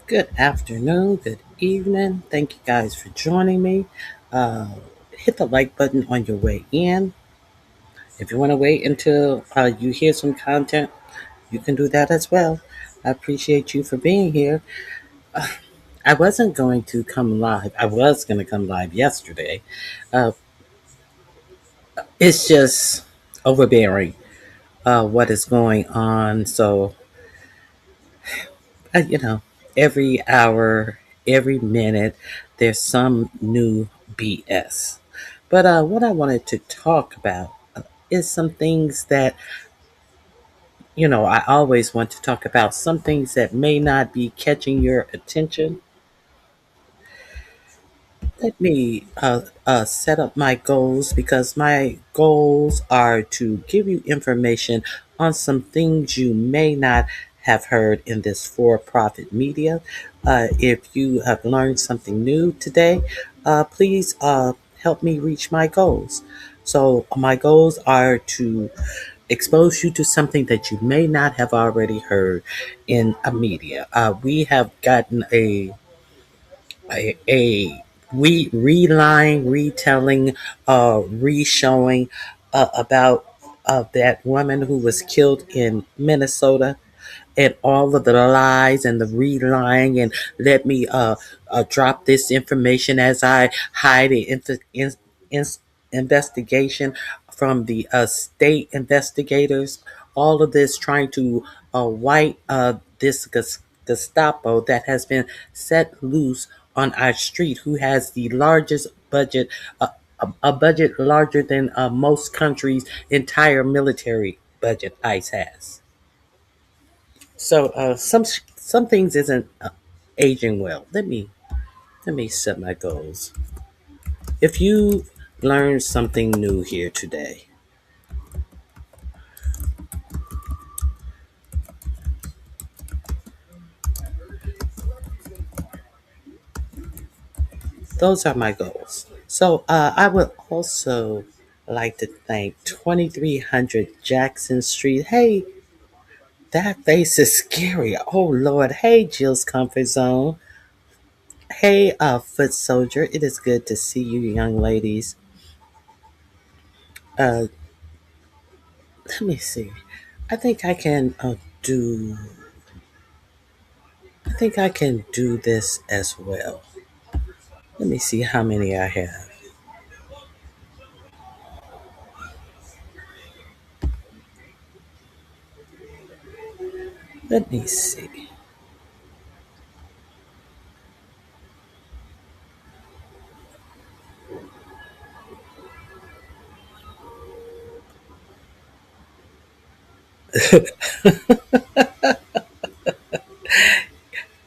Good afternoon, good evening. Thank you guys for joining me. Uh, Hit the like button on your way in. If you want to wait until you hear some content, you can do that as well. I appreciate you for being here. I wasn't going to come live. I was going to come live yesterday. Uh, it's just overbearing what is going on. So, uh, you know, every hour, every minute, there's some new BS. But what I wanted to talk about is some things that, I always want to talk about, some things that may not be catching your attention. Let me set up my goals because my goals are to give you information on some things you may not have heard in this for profit media. If you have learned something new today, please help me reach my goals. So, my goals are to expose you to something that you may not have already heard in a media. We have gotten a reline, retelling, re-showing about that woman who was killed in Minnesota, and all of the lies and the relying, and let me drop this information as I hide the in- investigation from the state investigators. All of this trying to white this Gestapo that has been set loose on our street, who has the largest budget, a budget larger than most countries' entire military budget. ICE has. So some things isn't aging well. Let me set my goals. If you learn something new here today, those are my goals. So I would also like to thank 2300 Jackson Street. Hey, that face is scary. Oh Lord. Hey, Jill's Comfort Zone. Hey, Foot Soldier. It is good to see you, young ladies. Uh, Let me see. I think I can do. I think I can do this as well. Let me see how many I have. Let me see.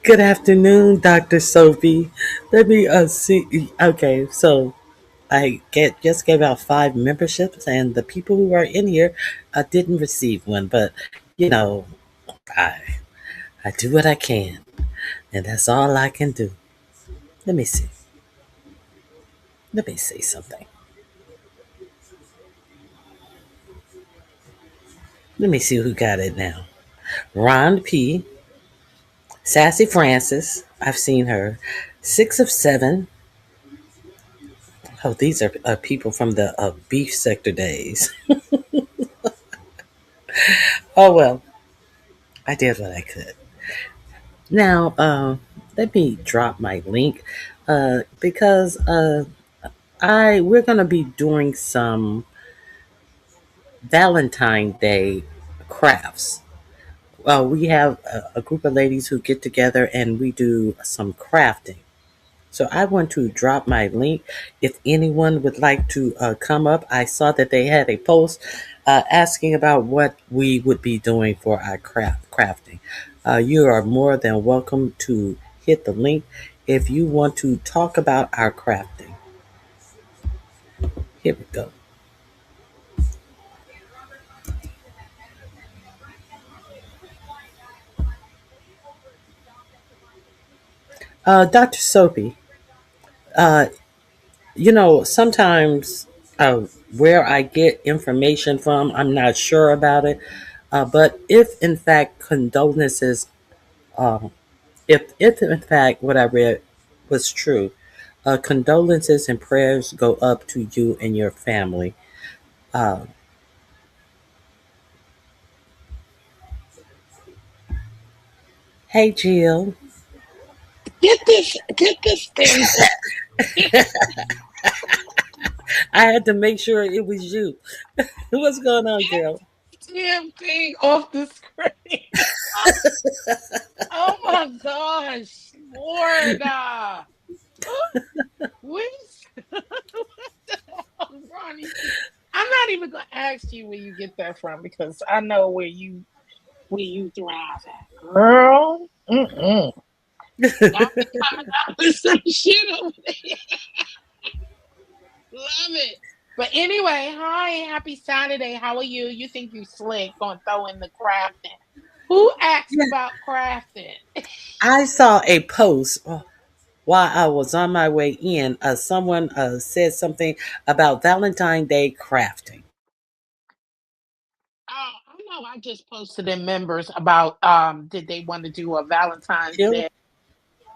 Good afternoon, Dr. Sophie. Let me see. Okay, so I get just gave out 5 memberships, and the people who are in here didn't receive one. But you know, I I do what I can, and that's all I can do. Let me see. Let me say something. Let me see who got it now. Ron P. Sassy Francis. I've seen her. 6 of 7. Oh, these are people from the beef sector days. Oh, well, I did what I could. Now, let me drop my link because we're going to be doing some Valentine Day crafts. Well, we have a group of ladies who get together and we do some crafting. So I want to drop my link. If anyone would like to come up, I saw that they had a post asking about what we would be doing for our crafting. You are more than welcome to hit the link if you want to talk about our crafting. Here we go. Dr. Soapy, uh, sometimes where I get information from, I'm not sure about it. But if in fact condolences If in fact what I read was true, condolences and prayers go up to you and your family. Uh, hey, Jill. Get this thing off. I had to make sure it was you. What's going on, Get girl? this damn thing off the screen. Oh my gosh, Lord. Where's Ronnie? I'm not even gonna ask you where you get that from because I know where you thrive at, girl. Y'all be coming out with some shit over there. Love it. But anyway, hi, happy Saturday. How are you? You think you slick gonna throw in the crafting? Who asked Yeah, about crafting? I saw a post while I was on my way in. Someone said something about Valentine's Day crafting. Oh, I know. I just posted in members about did they want to do a Valentine's Jill, Day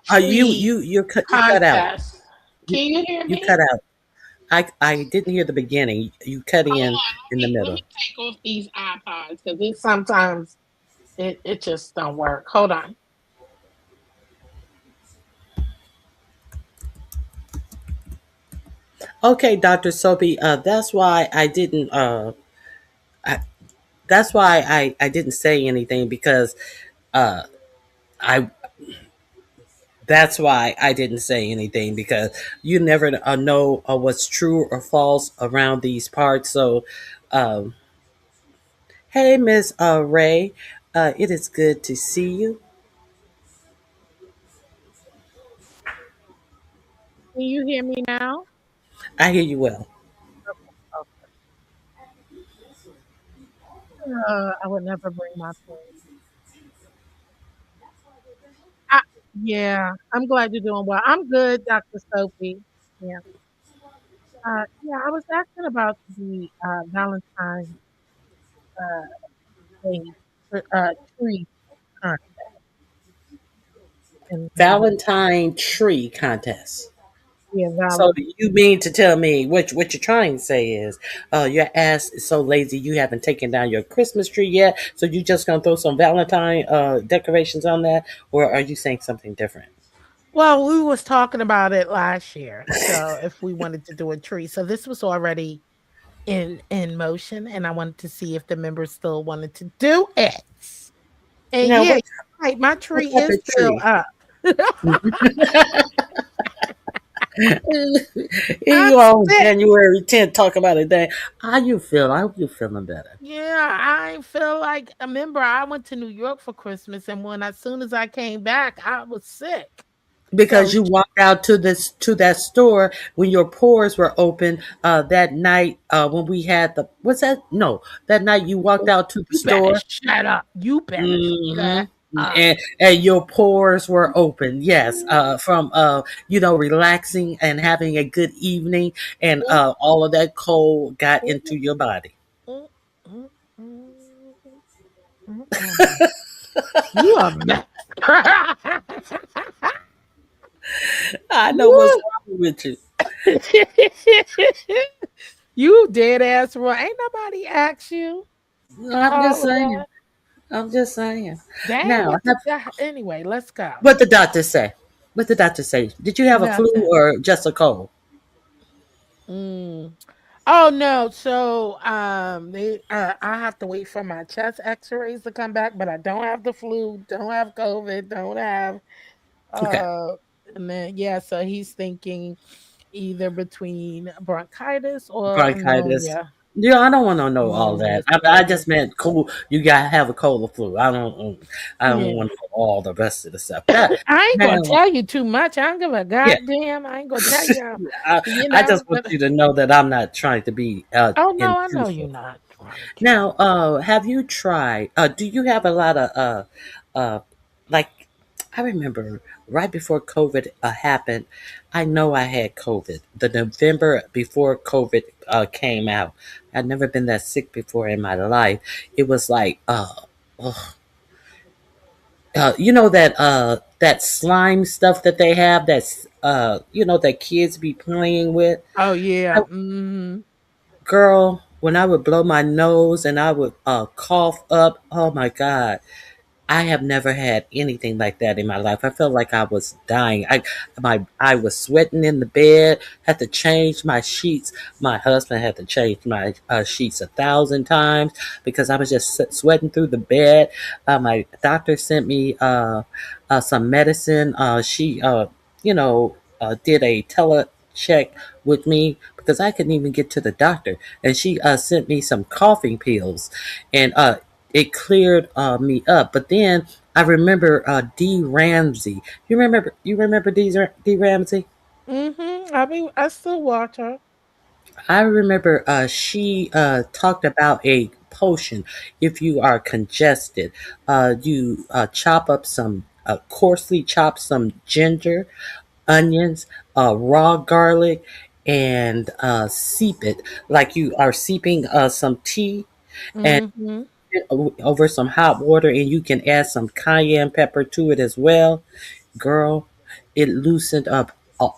tree you cut out. contest? You, Can you hear you me? cut out. I didn't hear the beginning. You cut Hold in on, in the let me middle. take off these iPods because it sometimes it just don't work. Hold on. Okay, Dr. Sophie, that's why I didn't. I, that's why I didn't say anything because uh, I. That's why I didn't say anything because you never know what's true or false around these parts. So, um, hey, Miss Ray, it is good to see you. Can you hear me now? I hear you well. Okay. I would never bring my phone. I, yeah, I'm glad you're doing well. I'm good, Dr. Sophie. Yeah. Yeah, I was asking about the Valentine's uh, Day tree contest. And Valentine tree contest. yeah, So Valentine. you mean to tell me what you're trying to say is, your ass is so lazy you haven't taken down your Christmas tree yet, so you just gonna throw some Valentine decorations on that, or are you saying something different? Well, we was talking about it last year. So if we wanted to do a tree, so this was already in motion, and I wanted to see if the members still wanted to do it. And Now yeah, what you're right, my what tree type is of still tree? up. Here I'm you are on sick. January 10th talking about a day. How you feel? I hope you're feeling better. Yeah, I feel like remember I went to New York for Christmas, and when as soon as I came back, I was sick. Because So you walked out to that store when your pores were open that night when we had the what's that? No, that night you walked out to the you better store. shut up. You better hmm shut up. and your pores were open, yes, from relaxing and having a good evening, and Mm, all of that cold got mm, into your body. mm, mm, mm, mm. You a mess. I know what's Woo. wrong with you. You dead ass right. Ain't nobody asked you I'm just all of saying. that. I'm just saying. Dang, Now, what the anyway, let's go. what the doctor say? What the doctor say? Did you have a flu Nothing. or just a cold? Mm. Oh no, so they I have to wait for my chest x-rays to come back, but I don't have the flu, don't have COVID, don't have Okay. uh and then yeah, so he's thinking either between bronchitis or Bronchitis. pneumonia. Yeah, I don't want to know all Pneumonia. that. I So just meant cool. You got to have a cold or flu. I don't yeah. want to know all the rest of the stuff. That I ain't gonna now, tell you too much. I don't give a yeah. goddamn. I ain't gonna tell you, I, you I just know, want but you to know that I'm not trying to be oh no, I know you're intrusive. not trying to. Now, have you tried? Do you have a lot of uh, like I remember right before COVID happened. I know I had COVID. The November before COVID came out. I'd never been that sick before in my life. It was like, ugh. You know that. that slime stuff that they have, that's that kids be playing with. Oh I, yeah. Mhm. girl, when I would blow my nose and I would cough up, oh my god, I have never had anything like that in my life. I felt like I was dying. I was sweating in the bed. Had to change my sheets. My husband had to change my sheets 1,000 times because I was just sweating through the bed. My doctor sent me some medicine. She did a tele check with me because I couldn't even get to the doctor, and she sent me some coughing pills, and it cleared me up. But then I remember D. Ramsey. You remember D. Ramsey? Mhm. I still watch her. I remember she talked about a potion. If you are congested, you coarsely chop some ginger, onions, raw garlic, and seep it like you are seeping some tea, and Mhm. over some hot water, and you can add some cayenne pepper to it as well. Girl, it loosened up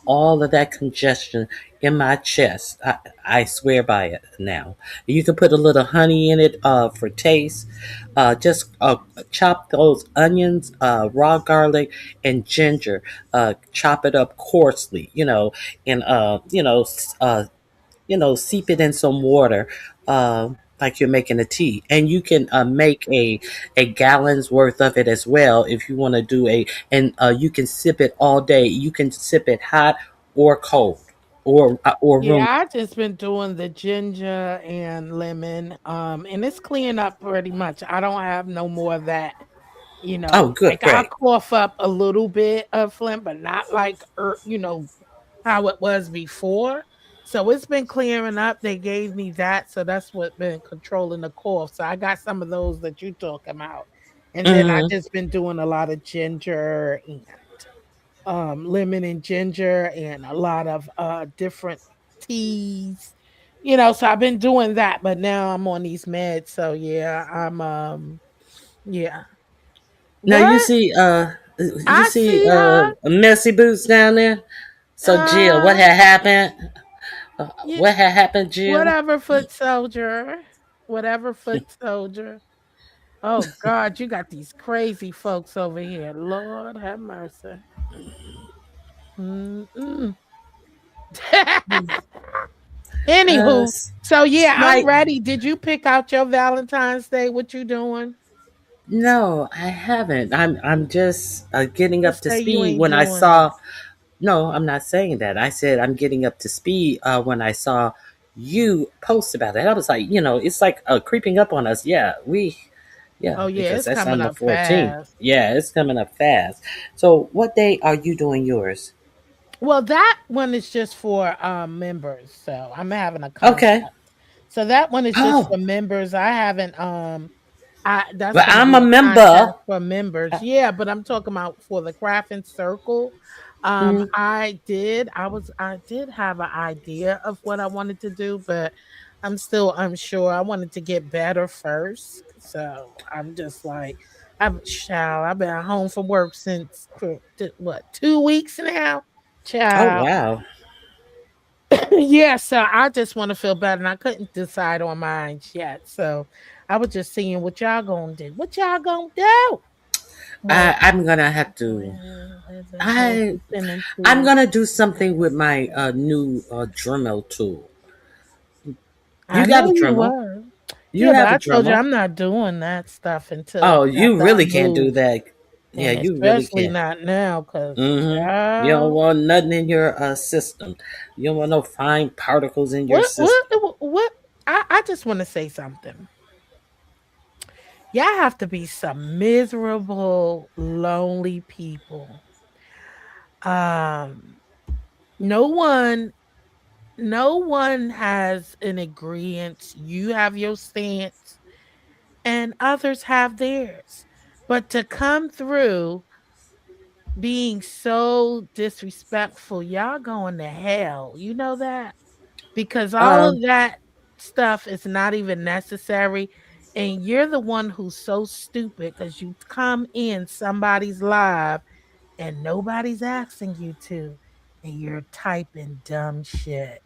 all of that congestion in my chest. I swear by it now. You can put a little honey in it for taste. Just chop those onions, raw garlic, and ginger. Chop it up coarsely, and seep it in some water, like you're making a tea. And you can make a gallon's worth of it as well if you want to do and you can sip it all day. You can sip it hot or cold or room. Yeah, I just been doing the ginger and lemon, and it's clearing up pretty much. I don't have no more of that. Oh, good, Like I'll great. cough up a little bit of phlegm, but not like how it was before. So it's been clearing up. They gave me that, so that's what been controlling the cough. So I got some of those that you talking about, and then I Hmm. just been doing a lot of ginger and lemon and ginger and a lot of different teas. So I've been doing that, but now I'm on these meds. So yeah, I'm yeah. Now What? you I see see her. messy boots down there. So Jill, what Uh had happened? yeah, What had happened, Jill? whatever foot soldier. Whatever foot soldier. Oh God, you got these crazy folks over here. Lord have mercy. Mm-mm. Uh, Anywho, so yeah, I'm Slight. ready. Did you pick out your Valentine's Day? What you doing? No, I haven't. I'm just getting up Just to say you speed ain't when I doing it. saw. No, I'm not saying that. I said I'm getting up to speed when I saw you post about it. I was like, it's like creeping up on us. Yeah, Oh yeah, because it's that's coming on the up 14th. fast. Yeah, it's coming up fast. So, what day are you doing yours? Well, that one is just for members. So I'm having a Okay. contest. So that one is just Oh, for members. I haven't I that's but gonna I'm be a a contest member. for members. Uh, Yeah, but I'm talking about for the crafting circle. mm, I did have an idea of what I wanted to do, but I'm still unsure. I wanted to get better first. So I'm just like, I've been home from work since what, 2 weeks now? oh Child. wow. Yeah, so I just want to feel better and I couldn't decide on mine yet. So I was just seeing what y'all gonna do. What y'all gonna do? Well, I'm gonna have to. well, I you spending I'm too. gonna do something with my new Dremel tool. I You got know a you Dremel. were. You Yeah, but have a I told you Dremel. I'm not doing that stuff until Oh, you after I really can't do move. that. Yeah, And you really especially can't. not now, because You don't child. want nothing in your system. You don't want no fine particles in your system. What I just want to say something. Y'all have to be some miserable, lonely people. Um, no one, no one has an agreement. You have your stance, and others have theirs. But to come through being so disrespectful, y'all going to hell. You know that? Because all Um, of that stuff is not even necessary. And you're the one who's so stupid because you come in somebody's live and nobody's asking you to, and you're typing dumb shit.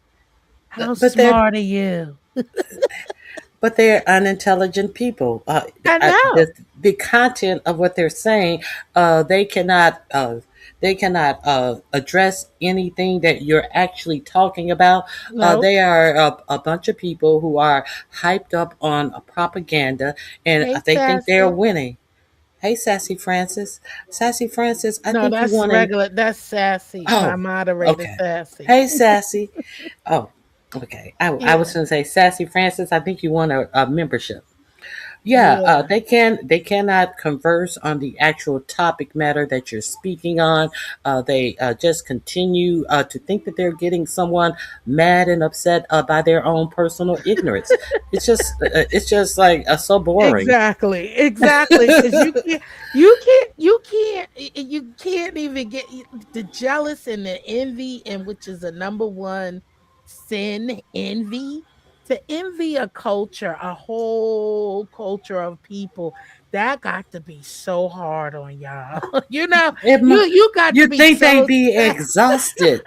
How But they're smart are you? unintelligent people. I know. The content of what they're saying, uh, they cannot uh, they cannot address anything that you're actually talking about. Nope. They are a bunch of people who are hyped up on propaganda, and Hey, they think they're Sassy. winning. Hey, Sassy Francis, I No, think you that's want to. regular. That's Sassy. My Oh, moderator, okay. Sassy. Hey, Sassy. Oh, okay. I was Yeah. going to say, Sassy Francis, I think you want a membership. Yeah, Yeah. they cannot converse on the actual topic matter that you're speaking on. They just continue to think that they're getting someone mad and upset by their own personal ignorance. It's just like so boring. Exactly, exactly. Because you can't even get the jealous and the envy, and which is the number one sin, envy. To envy a culture, a whole culture of people, that got to be so hard on y'all. It, You got to you be think they'd so be sad. exhausted,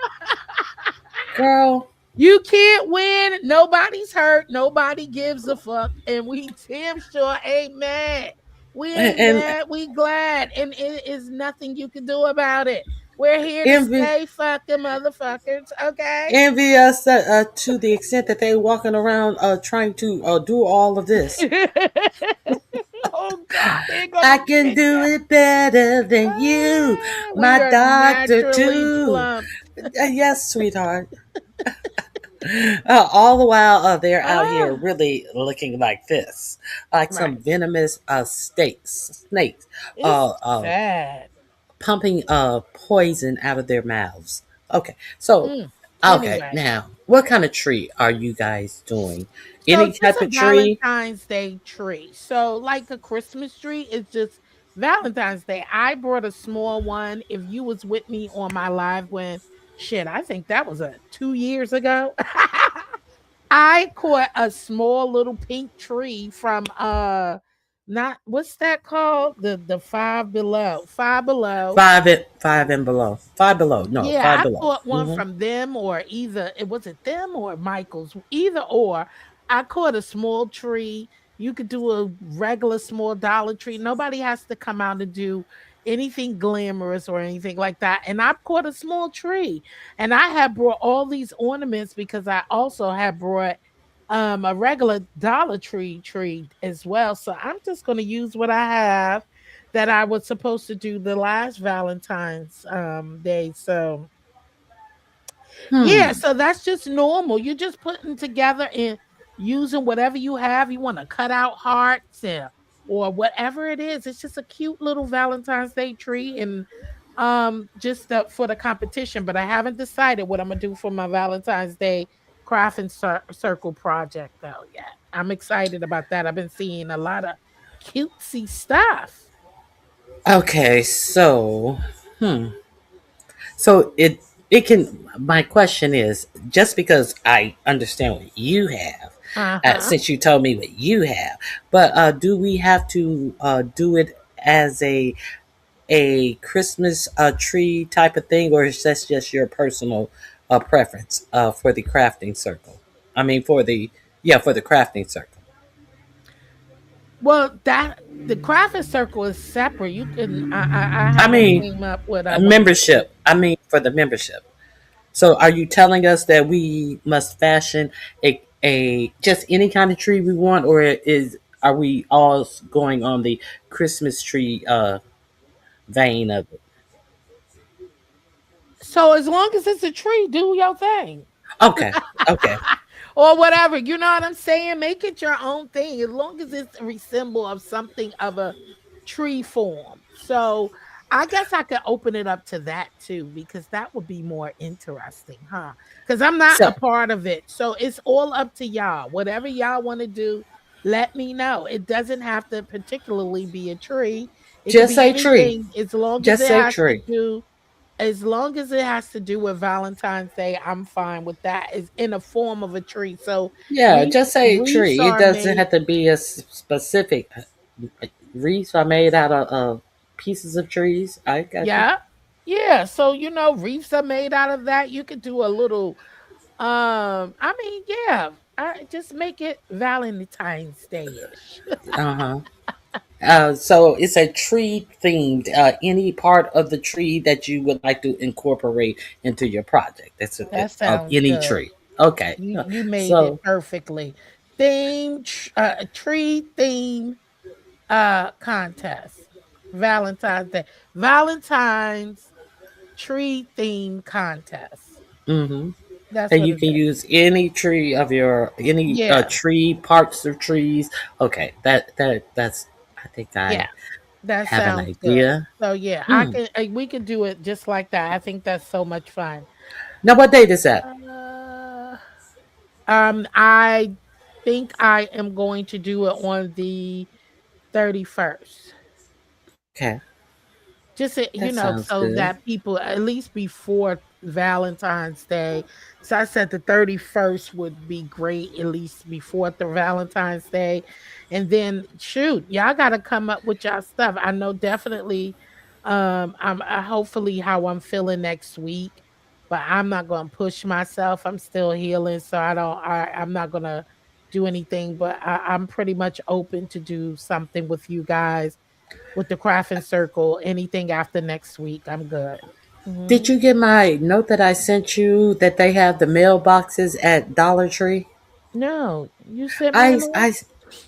girl? You can't win. Nobody's hurt. Nobody gives a fuck. And we damn sure ain't mad. We ain't And mad. We glad. And it is nothing you can do about it. We're here to envy stay fucking motherfuckers. Okay. envy us to the extent that they walking around trying to do all of this. Oh God, they're gonna I can get do you. it better than you, We my are doctor naturally too. plump. Yes, sweetheart. All the while they're out here Ah, really looking like this, like some right. venomous snakes, It's uh, uh, sad. pumping poison out of their mouths. Okay, so Mm. okay, Anyway. now what kind of tree are you guys doing? So Any just type a of tree? Valentine's Day tree. So like a Christmas tree, it's just Valentine's Day. I brought a small one. If you was with me on my live when shit, I think that was 2 years ago. I caught a small little pink tree from not what's that called? The five below. Five below. Five and below. Five below. No, Yeah, five I below. caught one from them or either it was it them or Michael's, either or. I caught a small tree. You could do a regular small Dollar Tree. Nobody has to come out and do anything glamorous or anything like that. And I caught a small tree. And I had brought all these ornaments because I also had brought a regular Dollar Tree as well. So I'm just gonna use what I have that I was supposed to do the last Valentine's day. So yeah, Hmm. so that's just normal. You're just putting together and using whatever you have. You want to cut out hearts or whatever it is. It's just a cute little Valentine's Day tree and just for the competition. But I haven't decided what I'm gonna do for my Valentine's Day craft and circle project though yet. I'm excited about that. I've been seeing a lot of cutesy stuff. Okay, so hmm. So it can. My question is, just because I understand what you have, Uh-huh. since you told me what you have, but do we have to do it as a Christmas tree type of thing, or is that just your personal preference for the crafting circle? I mean, for the crafting circle. Well, that the craft circle is separate. You can I I haven't mean, came up with a what to do. membership. I mean, for the membership. So, are you telling us that we must fashion a just any kind of tree we want, or is are we all going on the Christmas tree vein of it? So as long as it's a tree, do your thing. Okay, okay. Or whatever. You know what I'm saying? Make it your own thing as long as it's a resemble of something of a tree form. So I guess I could open it up to that too, because that would be more interesting, huh? Because I'm not a So, part of it. So it's all up to y'all. Whatever y'all want to do, let me know. It doesn't have to particularly be a tree. It could just be say tree. anything as long as Just it say has to tree. do with Valentine's Day, I'm fine with that. It's in a form of a tree. So Yeah, just say wreaths tree. It are doesn't made. have to be a specific. Wreaths are made out of pieces of trees. I got you. Yeah. Yeah, so wreaths are made out of that. You could do a little I mean, yeah, I just make it Valentine's Day-ish. Uh-huh. So it's a tree themed. Any part of the tree that you would like to incorporate into your project. That Of sounds any good. tree. Okay. You made it So perfectly. Tree theme contest. Valentine's Day. Valentine's tree theme contest. hmm That's and what you it can is. use any tree of your any Yeah. tree parts of trees. Okay. That's. I think Yeah. I That have an sounds good. idea. So yeah, Hmm. we can do it just like that. I think that's so much fun. Now, what date is that? Uh, I think I am going to do it on the 31st. Okay. Just That sounds so good. that people at least before Valentine's Day. So I said the 31st would be great, at least before the Valentine's Day. And then shoot, y'all gotta come up with y'all stuff. I know definitely I'm hopefully how I'm feeling next week, but I'm not gonna push myself. I'm still healing, so I'm not gonna do anything, but I'm pretty much open to do something with you guys with the crafting circle. Anything after next week, I'm good. Did Mhm. you get my note that I sent you that they have the mailboxes at Dollar Tree? No, you sent me a I, link? I,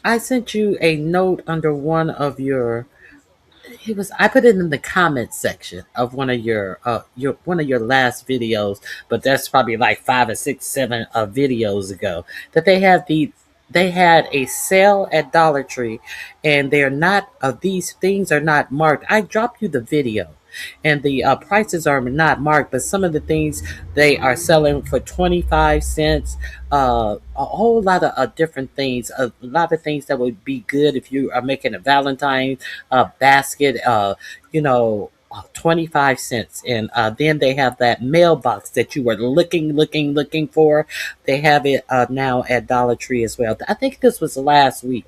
I sent you a note under one of your. It was. I put it in the comments section of one of your last videos, but that's probably like 5 or 6, 7 videos ago. That they had a sale at Dollar Tree, and they're not. These things are not marked. I dropped you the video, and the prices are not marked, but some of the things they are selling for 25 cents. A whole lot of different things. A lot of things that would be good if you are making a Valentine basket. 25 cents, and then they have that mailbox that you were looking for. They have it now at Dollar Tree as well. I think this was last week.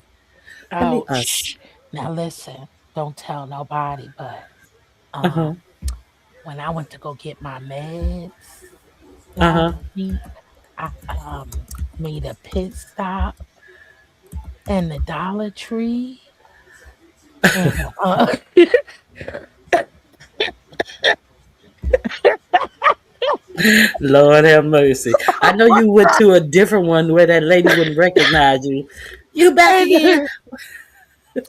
Let me Oh, shh. Now listen, don't tell nobody, but uh-huh. um when I went to go get my meds last Uh-huh. week, I made a pit stop in the Dollar Tree and Lord have mercy. I know you went to a different one where that lady wouldn't recognize you. You back again? and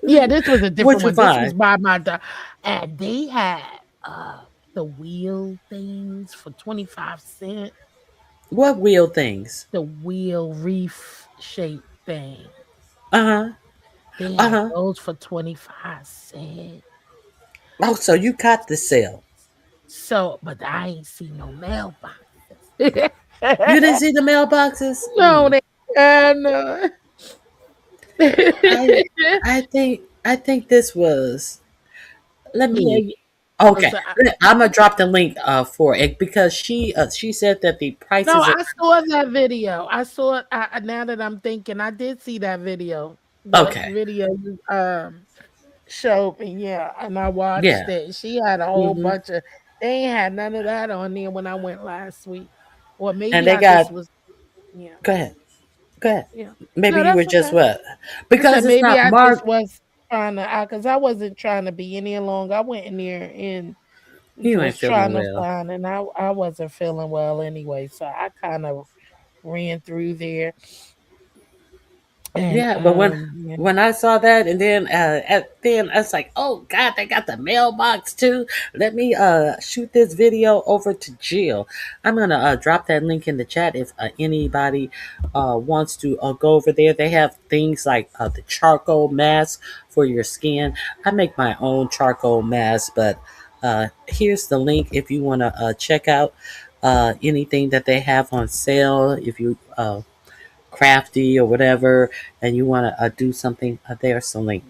yeah, this was a different What'd you one. This was find? by my and they had the wheel things for 25 cents. What wheel things? The wheel reef shape thing. Uh-huh. They had Uh-huh. those for 25 cents. Oh, so you caught the sale. So, but I ain't see no mailboxes. You didn't see the mailboxes? No, they had none. I I think this was. Let Yeah, me. yeah. Okay, So I'm gonna drop the link for it because she said that the no, prices are I saw that video. I saw it. Now that I'm thinking, I did see that video. The okay. video you showed me, yeah, and I watched Yeah. it. She had a whole hmm bunch of. They ain't had none of that on there when I went last week, or And maybe they I just got. was. Yeah, Go ahead. Go ahead. yeah. Maybe No, you were that's just okay. what? I said Because it's maybe not I just marked. was trying to, because I wasn't trying to be any longer. I went in there and You ain't was feeling trying to well. find, and I wasn't feeling well anyway, so I kind of ran through there, and Yeah, but when yeah. when I saw that, and then I was like, "Oh God, they got the mailbox too." Let me shoot this video over to Jill. I'm gonna drop that link in the chat if anybody wants to go over there. They have things like the charcoal mask for your skin. I make my own charcoal mask, but here's the link if you want to check out anything that they have on sale. If you crafty or whatever, and you want to do something, there's a link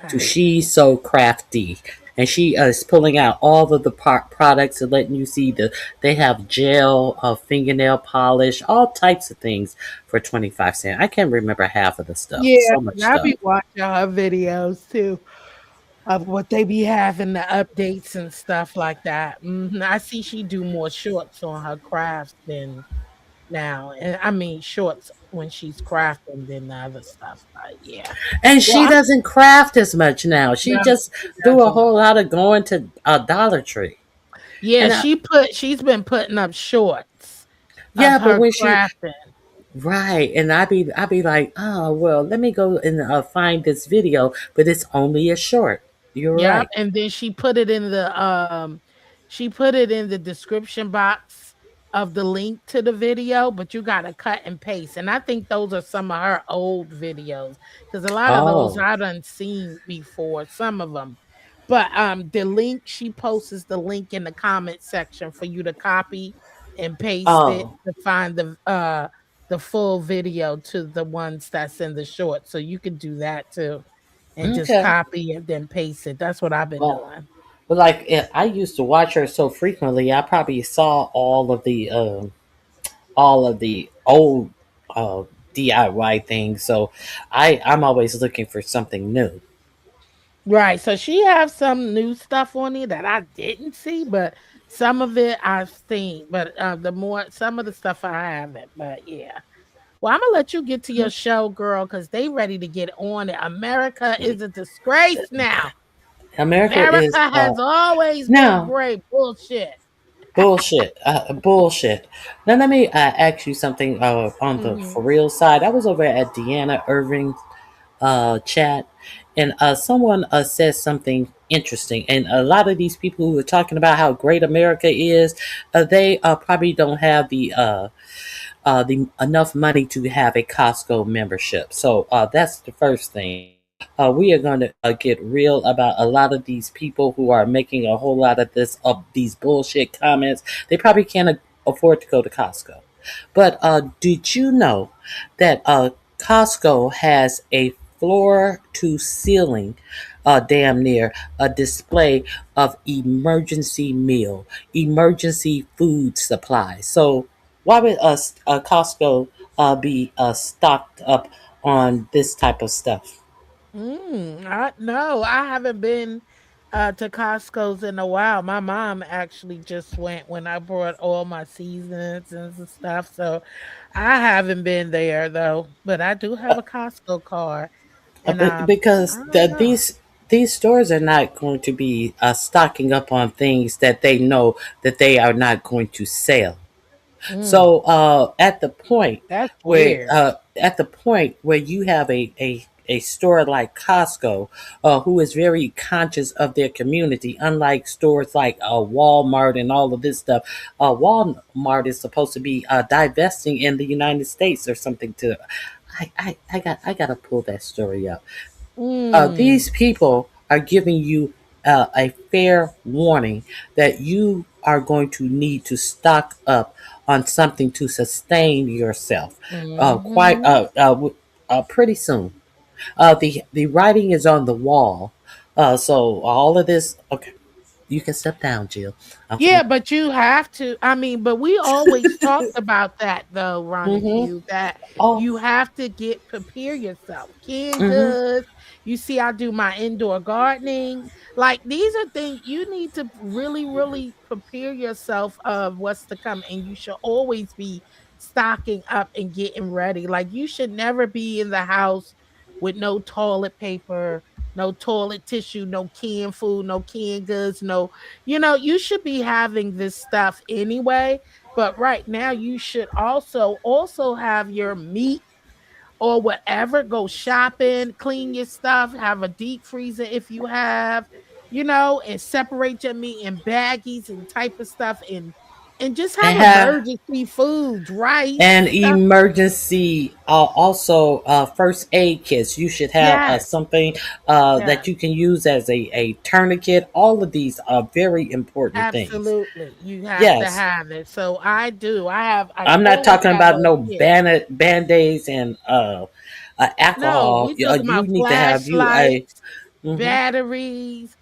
to Okay. She's So Crafty. And she is pulling out all of the products and letting you see they have gel, fingernail polish, all types of things for 25 cents. I can't remember half of the stuff. Yeah, So much I stuff. be watching her videos too. of what they be having, the updates and stuff like that. I see she do more shorts on her crafts than now, and I mean shorts when she's crafting than the other stuff. But yeah, And well, she doesn't craft as much now. She no, just she do a doesn't. whole lot of going to a Dollar Tree. Yeah, And she's been putting up shorts of yeah, but her when she crafting. right, and I be like, oh well, let me go and find this video, but it's only a short. You're Yep, right. and then she put it in the description box of the link to the video, but you gotta cut and paste. And I think those are some of her old videos because a lot of those Oh, I done seen before, some of them. But the link she posts the link in the comment section for you to copy and paste it oh, to find the full video to the ones that's in the short. So you can do that too and just okay. copy and then paste it. That's what I've been Well, doing. but like I used to watch her so frequently, I probably saw all of the old uh, DIY things. So I'm always looking for something new. Right. So she has some new stuff on it that I didn't see, but some of it I've seen. But the more some of the stuff I haven't. But yeah. Well, I'm gonna let you get to your show, girl, because they ready to get on it. America is a disgrace now. America is America has always been now great. Bullshit. bullshit, bullshit. Now let me ask you something on the Hmm. for real side. I was over at Deanna Irving's chat, and someone said something interesting. And a lot of these people who are talking about how great America is, they probably don't have the enough money to have a Costco membership. So that's the first thing. We are going to get real about a lot of these people who are making a whole lot of these bullshit comments. They probably can't afford to go to Costco. But did you know that Costco has a floor to ceiling, damn near a display of emergency food supply? So why would us Costco be stocked up on this type of stuff? No, I haven't been to Costco's in a while. My mom actually just went when I brought all my seasonings and stuff. So I haven't been there though, but I do have a Costco card, and I Because don't know. these stores are not going to be stocking up on things that they know that they are not going to sell. Mm, So that's weird. at the point where you have a store like Costco, who is very conscious of their community, unlike stores like Walmart and all of this stuff. Walmart is supposed to be divesting in the United States or something. To I gotta pull that story up. Mm, These people are giving you a fair warning that you are going to need to stock up on something to sustain yourself quite mm-hmm. pretty soon. The writing is on the wall. So all of this, okay, you can step down, Jill. I'm Yeah, finna. but you have to. I mean, but we always talked about that though, Ronnie Mm-hmm. Q, that Oh. you have to prepare yourself. Canned Mm-hmm. goods. You see, I do my indoor gardening. Like these are things you need to really, really prepare yourself of what's to come. And you should always be stocking up and getting ready. Like you should never be in the house with no toilet paper, no toilet tissue, no canned food, no canned goods, no, you should be having this stuff anyway, but right now you should also have your meat or whatever, go shopping, clean your stuff, have a deep freezer if you have, and separate your meat in baggies and type of stuff and just have And have emergency foods, rice, and stuff. emergency also first aid kits. You should have Yes, something yes. that you can use as a tourniquet. All of these are very important things. Absolutely. You have to Yes, have it. So I do. I I'm not always talking have about those no here. band-aids and No, alcohol. we talking You about need to have you a flashlights, mhm, batteries,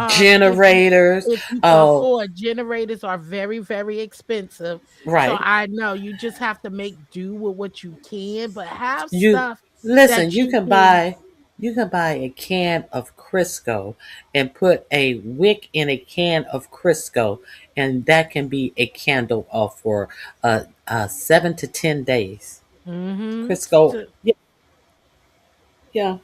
generators. if you can Oh, afford generators are very, very expensive. So right. I know you just have to make do with what you can, but have You stuff listen. that You you can can. buy. You can buy a can of Crisco and put a wick in a can of Crisco, and that can be a candle for 7 to 10 days. Crisco, Mm-hmm. yeah, yeah.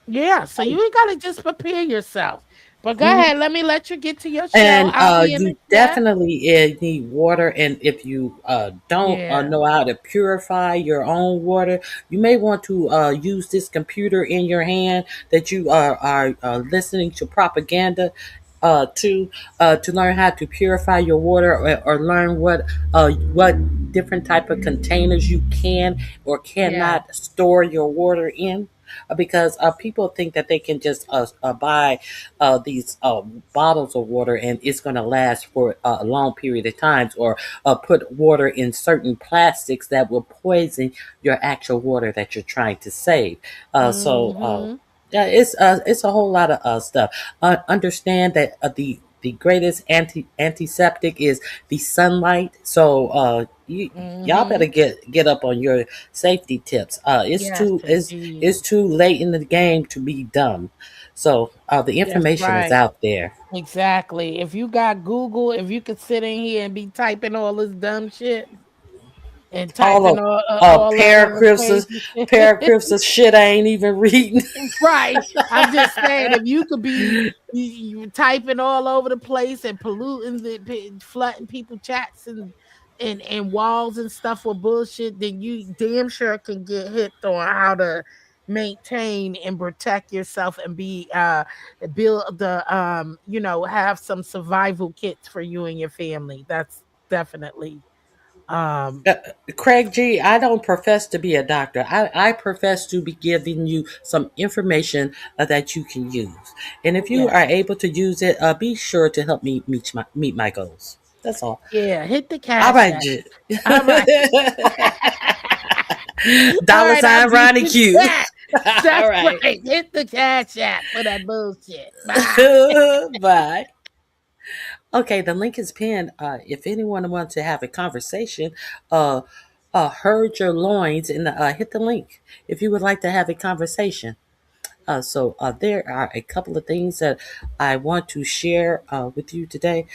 Yeah, so you ain't gotta just prepare yourself. But go ahead, let you get to your show. And I'll be in the you chat. definitely need water. And if you don't Yeah, know how to purify your own water, you may want to use this computer in your hand that you are listening to propaganda to learn how to purify your water, or learn what different type of containers you can or yeah. cannot store your water in. Because people think that they can just buy these bottles of water and it's going to last for a long period of times, or put water in certain plastics that will poison your actual water that you're trying to save. Mm-hmm. Yeah, it's a whole lot of stuff. Understand that the greatest antiseptic is the sunlight. So y'all Mm-hmm. better get up on your safety tips. Yes, It's indeed. too late in the game to be dumb. So the That's information is right. out there. Exactly. If you got Google, if you could sit in here and be typing all this dumb shit and All typing of all that paragraphs crazy shit. paragraphs of shit I ain't even reading. Right. I'm just saying, if you could be you typing all over the place and polluting flooding people chats and walls and stuff with bullshit, then you damn sure can get hit on how to maintain and protect yourself and be build the have some survival kits for you and your family. That's definitely um Uh, Craig G, I don't profess to be a doctor. I profess to be giving you some information that you can use. And if you yeah. are able to use it, be sure to help me meet my goals. That's all. Yeah, hit the All cash right, app. G. All right. All Dollar right, I'll sign be Ronnie in Q. chat. All That's right. right. Hit the cash app for that bullshit. Bye. Bye. Okay, the link is pinned. If anyone wants to have a conversation, uh, herd your loins and hit the link if you would like to have a conversation. There are a couple of things that I want to share with you today.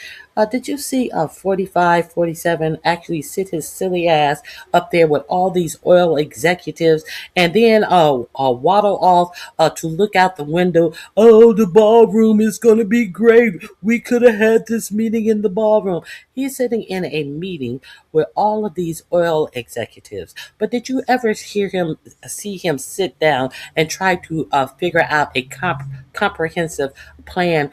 Did you see 45, 47 actually sit his silly ass up there with all these oil executives and then waddle off to look out the window? Oh, the ballroom is going to be great. We could have had this meeting in the ballroom. He's sitting in a meeting with all of these oil executives. But did you ever see him sit down and try to figure out a comprehensive plan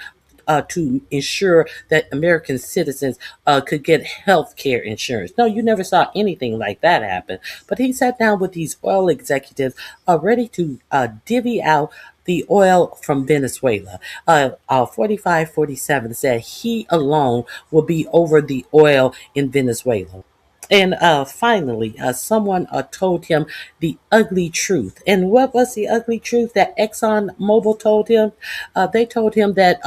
to ensure that American citizens could get health care insurance? No, you never saw anything like that happen. But he sat down with these oil executives ready to divvy out the oil from Venezuela. 4547 said he alone will be over the oil in Venezuela. And finally, someone told him the ugly truth. And what was the ugly truth that Exxon Mobil told him? They told him that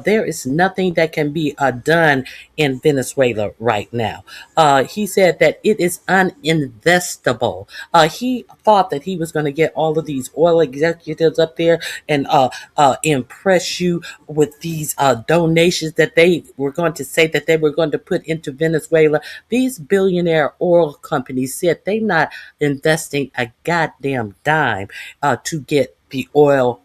there is nothing that can be done in Venezuela right now. He said that it is uninvestable. He thought that he was going to get all of these oil executives up there and impress you with these donations that they were going to say that they were going to put into Venezuela. These billionaire oil companies said they're not investing a goddamn dime to get the oil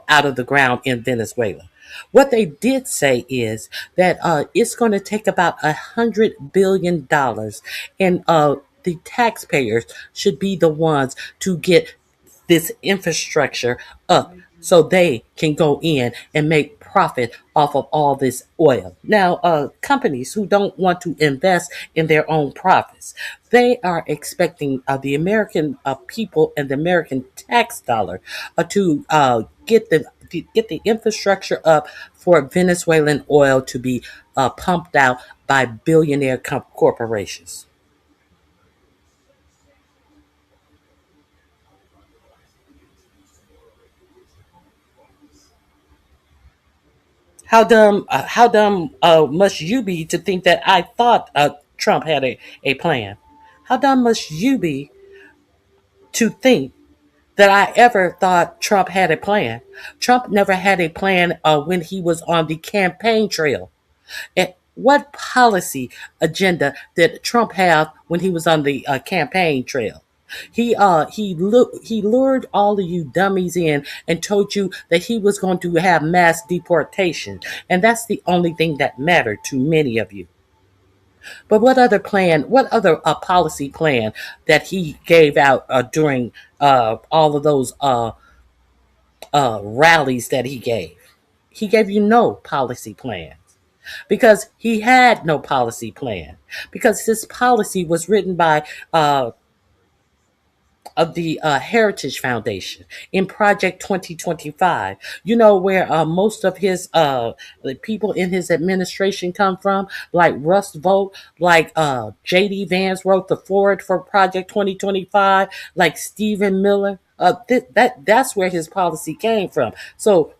out of the ground in Venezuela. What they did say is that it's going to take about $100 billion, and the taxpayers should be the ones to get this infrastructure up so they can go in and make profit off of all this oil. Now, companies who don't want to invest in their own profits, they are expecting the American people and the American tax dollar to get the infrastructure up for Venezuelan oil to be pumped out by billionaire corporations. How dumb must you be to think that I thought Trump had a plan? How dumb must you be to think? that I ever thought Trump had a plan. Trump never had a plan when he was on the campaign trail. And what policy agenda did Trump have when he was on the campaign trail? He lured all of you dummies in and told you that he was going to have mass deportation, and that's the only thing that mattered to many of you. But what other plan? What other policy plan that he gave out during all of those rallies that he gave? He gave you no policy plans because he had no policy plan because his policy was written by of the Heritage Foundation in Project 2025. You know where most of his the people in his administration come from, like Russ Vogt, like J.D. Vance wrote the forward for Project 2025, like Stephen Miller. That's where his policy came from. So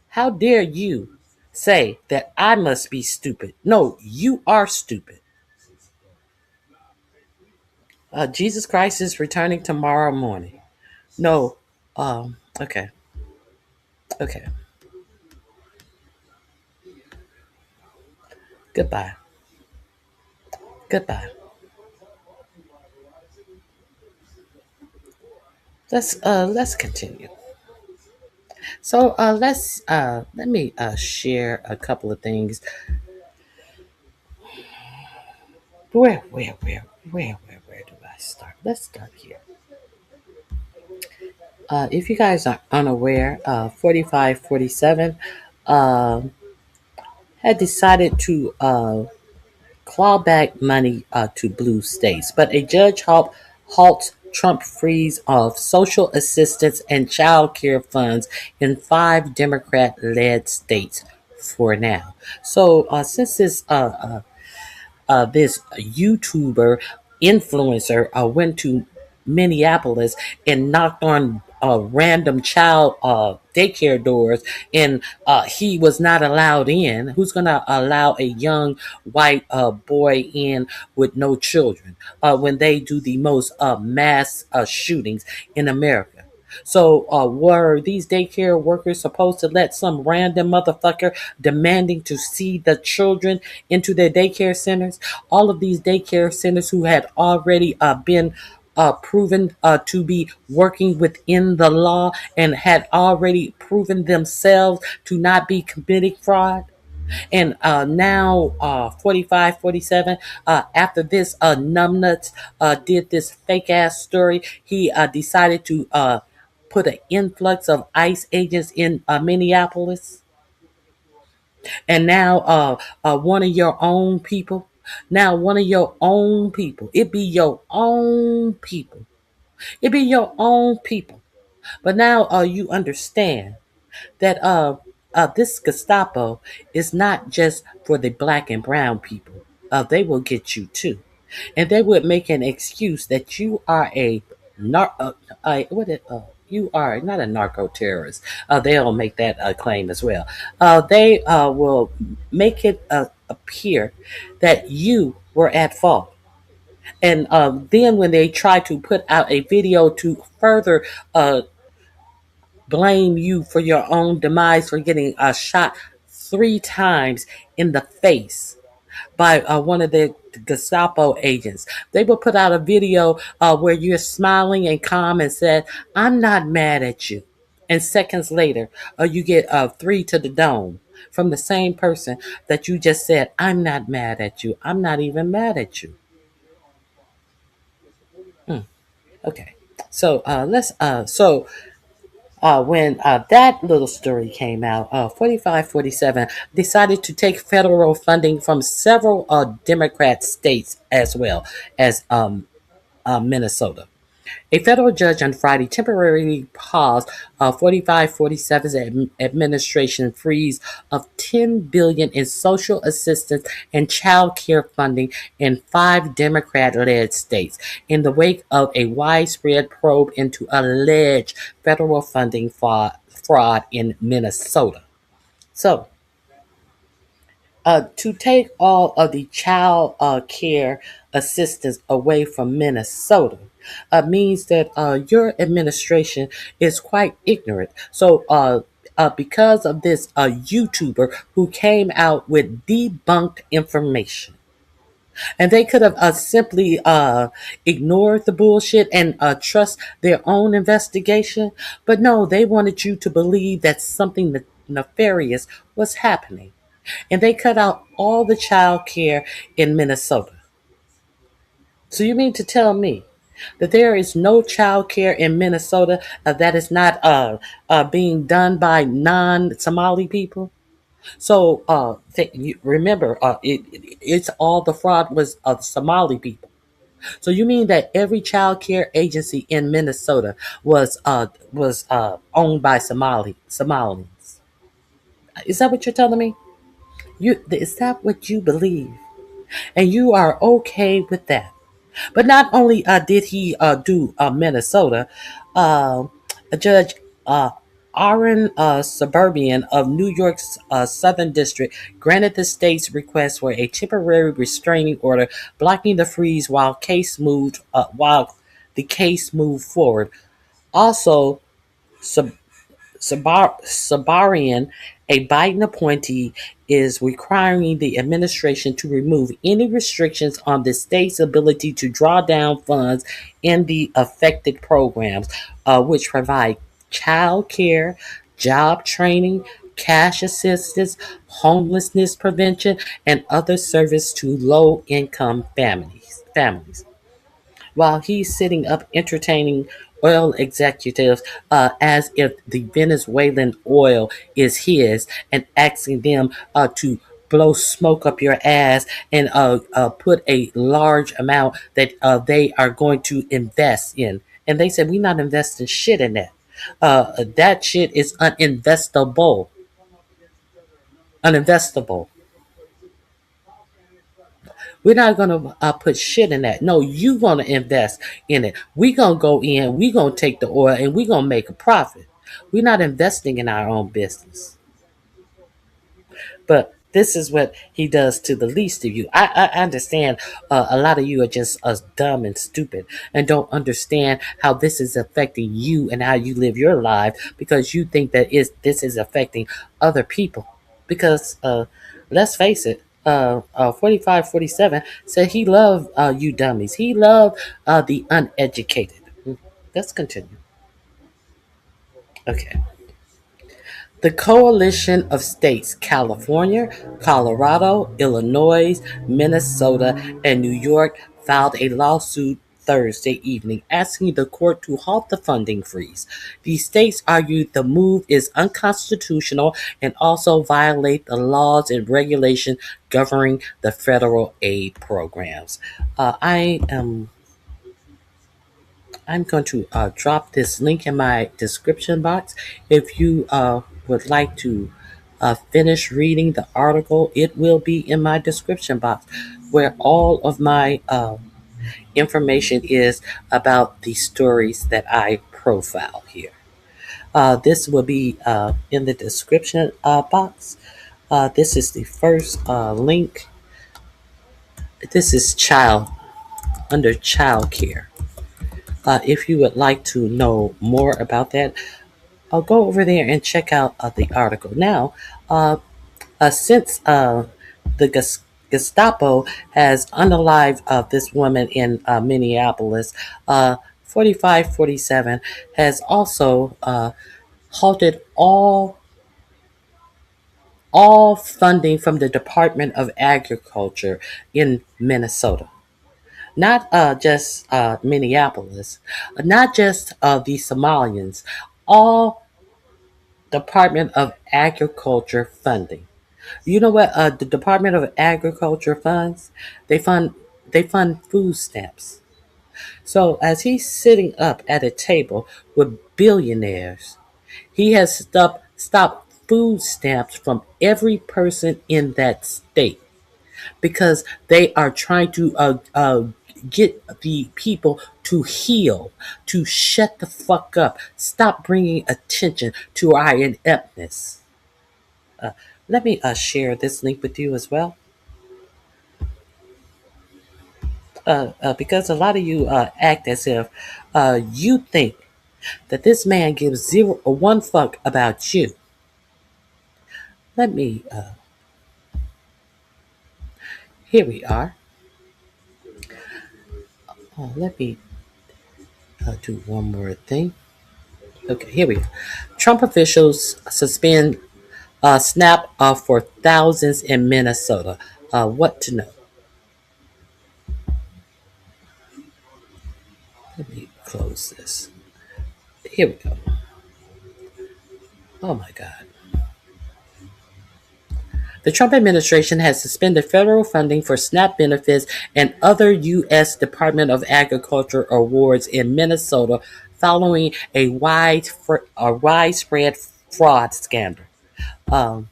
how dare you say that I must be stupid? No, you are stupid. Jesus Christ is returning tomorrow morning. No. Okay. Okay. Goodbye. Goodbye. Let's continue. So let me share a couple of things. Where do I start? Let's start here. If you guys are unaware, 4547 um had decided to claw back money to blue states, but a judge halts Trump freeze of social assistance and child care funds in 5 Democrat-led states for now. So since this YouTuber influencer went to Minneapolis and knocked on random child daycare doors, and he was not allowed in. Who's going to allow a young white boy in with no children when they do the most mass shootings in America? So, were these daycare workers supposed to let some random motherfucker demanding to see the children into their daycare centers? All of these daycare centers who had already been proven to be working within the law and had already proven themselves to not be committing fraud. And now, 45, 47, after this numbnuts did this fake ass story, he decided to put an influx of ICE agents in Minneapolis. And now, one of your own people, now one of your own people, it be your own people, it be your own people. But now, you understand that this Gestapo is not just for the black and brown people. They will get you too, and they would make an excuse that you are a you are not a narco terrorist. They'll make that claim as well. They will make it appear that you were at fault. And then when they try to put out a video to further blame you for your own demise for getting shot 3 times in the face by one of the Gestapo agents. They will put out a video where you're smiling and calm and said, I'm not mad at you. And seconds later, you get 3 to the dome from the same person that you just said, I'm not mad at you. I'm not even mad at you. Hmm. Okay. So when that little story came out, 4547 decided to take federal funding from several Democrat states as well as Minnesota. A federal judge on Friday temporarily paused 4547's administration freeze of $10 billion in social assistance and child care funding in 5 Democrat-led states in the wake of a widespread probe into alleged federal funding fraud in Minnesota. So, to take all of the child care assistance away from Minnesota means that your administration is quite ignorant. So, because of this YouTuber who came out with debunked information, and they could have simply ignored the bullshit and trust their own investigation, but no, they wanted you to believe that something nefarious was happening, and they cut out all the child care in Minnesota. So you mean to tell me that there is no child care in Minnesota that is not being done by non-Somali people? So you remember, it's all the fraud was of Somali people. So you mean that every child care agency in Minnesota was owned by Somalians? Is that what you're telling me? Is that what you believe? And you are okay with that? But not only did he do Minnesota, uh, Judge Aaron Suburban of New York's Southern District granted the state's request for a temporary restraining order, blocking the freeze while the case moved forward. Also, Sabarian, a Biden appointee, is requiring the administration to remove any restrictions on the state's ability to draw down funds in the affected programs, which provide child care, job training, cash assistance, homelessness prevention, and other service to low income families while he's sitting up entertaining oil executives as if the Venezuelan oil is his and asking them to blow smoke up your ass and put a large amount that they are going to invest in. And they said, we're not investing shit in that. That shit is uninvestable. Uninvestable. We're not gonna put shit in that. No, you gonna invest in it. We gonna go in. We gonna take the oil and we gonna make a profit. We're not investing in our own business. But this is what he does to the least of you. I understand a lot of you are just dumb and stupid and don't understand how this is affecting you and how you live your life because you think that this is affecting other people. Because let's face it, 4547 said he loved you dummies. He loved the uneducated. Let's continue. Okay. The coalition of states California, Colorado, Illinois, Minnesota, and New York filed a lawsuit Thursday evening asking the court to halt the funding freeze. The states argued the move is unconstitutional and also violate the laws and regulations governing the federal aid programs. I'm going to drop this link in my description box. If you would like to finish reading the article, it will be in my description box where all of my information is about the stories that I profile here. This will be in the description box. This is the first link. This is under child care. If you would like to know more about that, I'll go over there and check out the article. Now, uh, since the Gestapo has unalived this woman in Minneapolis, 4547 has also halted all funding from the Department of Agriculture in Minnesota. Not just Minneapolis, not just the Somalians, all Department of Agriculture funding. You know what the Department of Agriculture funds? They fund they fund food stamps. So as he's sitting up at a table with billionaires, he has stopped food stamps from every person in that state because they are trying to get the people to heal, to shut the fuck up, stop bringing attention to our ineptness. Let me share this link with you as well, because a lot of you act as if you think that this man gives zero or one fuck about you. Let me, here we are. Let me do one more thing. Okay, here we go. Trump officials suspend snap for thousands in Minnesota. What to know? Let me close this. Here we go. Oh my God. The Trump administration has suspended federal funding for SNAP benefits and other U.S. Department of Agriculture awards in Minnesota following a widespread fraud scandal. Um,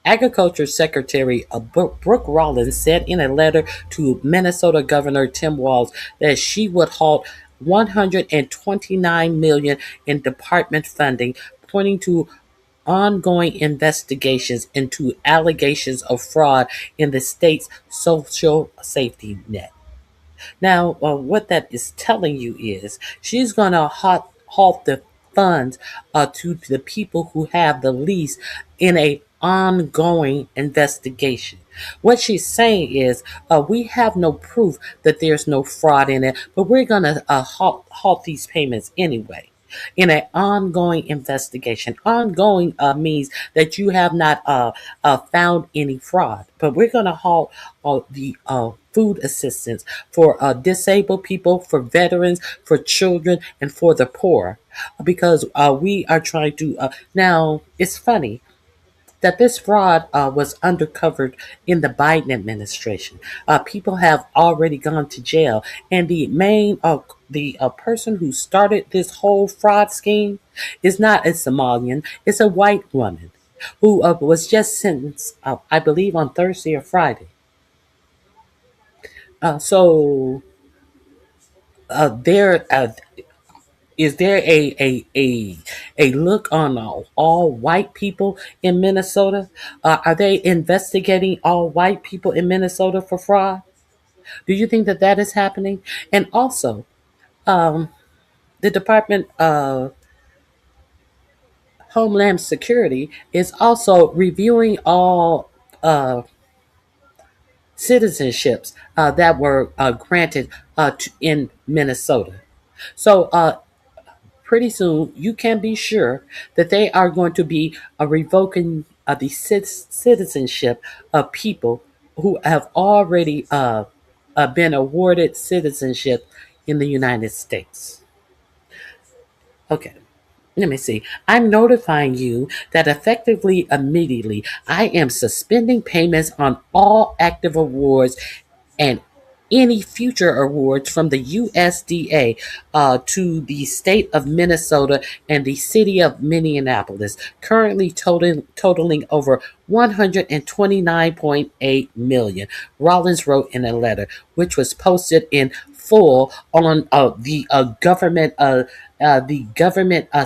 Agriculture Secretary Brooke Rollins said in a letter to Minnesota Governor Tim Walz that she would halt 129 million in department funding, pointing to ongoing investigations into allegations of fraud in the state's social safety net. Now, what that is telling you is she's going to halt the funds to the people who have the least in a ongoing investigation. What she's saying is, we have no proof that there's no fraud in it, but we're going to halt these payments anyway. In an ongoing investigation, ongoing means that you have not found any fraud, but we're going to halt the food assistance for disabled people, for veterans, for children, and for the poor, because we are trying to. Now, it's funny that this fraud was undercovered in the Biden administration. People have already gone to jail, and the person who started this whole fraud scheme is not a Somalian; it's a white woman who was just sentenced, I believe, on Thursday or Friday. So there is there a look on all white people in Minnesota? Are they investigating all white people in Minnesota for fraud? Do you think that that is happening? And also, um, the Department of Homeland Security is also reviewing all citizenships that were granted in Minnesota. So pretty soon you can be sure that they are going to be revoking the citizenship of people who have already been awarded citizenship in the United States. Okay. Let me see. I'm notifying you that effectively immediately I am suspending payments on all active awards and any future awards from the USDA to the state of Minnesota and the city of Minneapolis, currently totaling over 129.8 million. Rollins wrote in a letter, which was posted in full on the government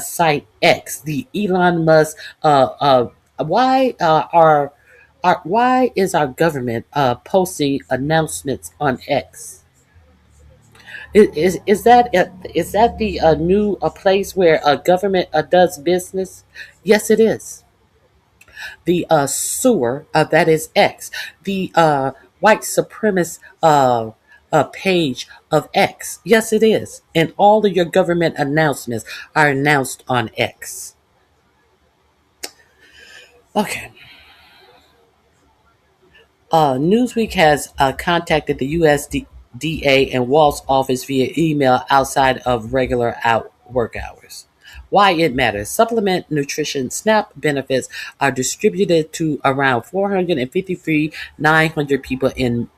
site X, the Elon Musk. Why why is our government posting announcements on X? Is that the new place where government does business? Yes, it is. The sewer that is X, the white supremacist page of X. Yes, it is. And all of your government announcements are announced on X. Okay. Newsweek has contacted the USDA and Walt's office via email outside of regular work hours. Why it matters. Supplement nutrition SNAP benefits are distributed to around 453,900 people in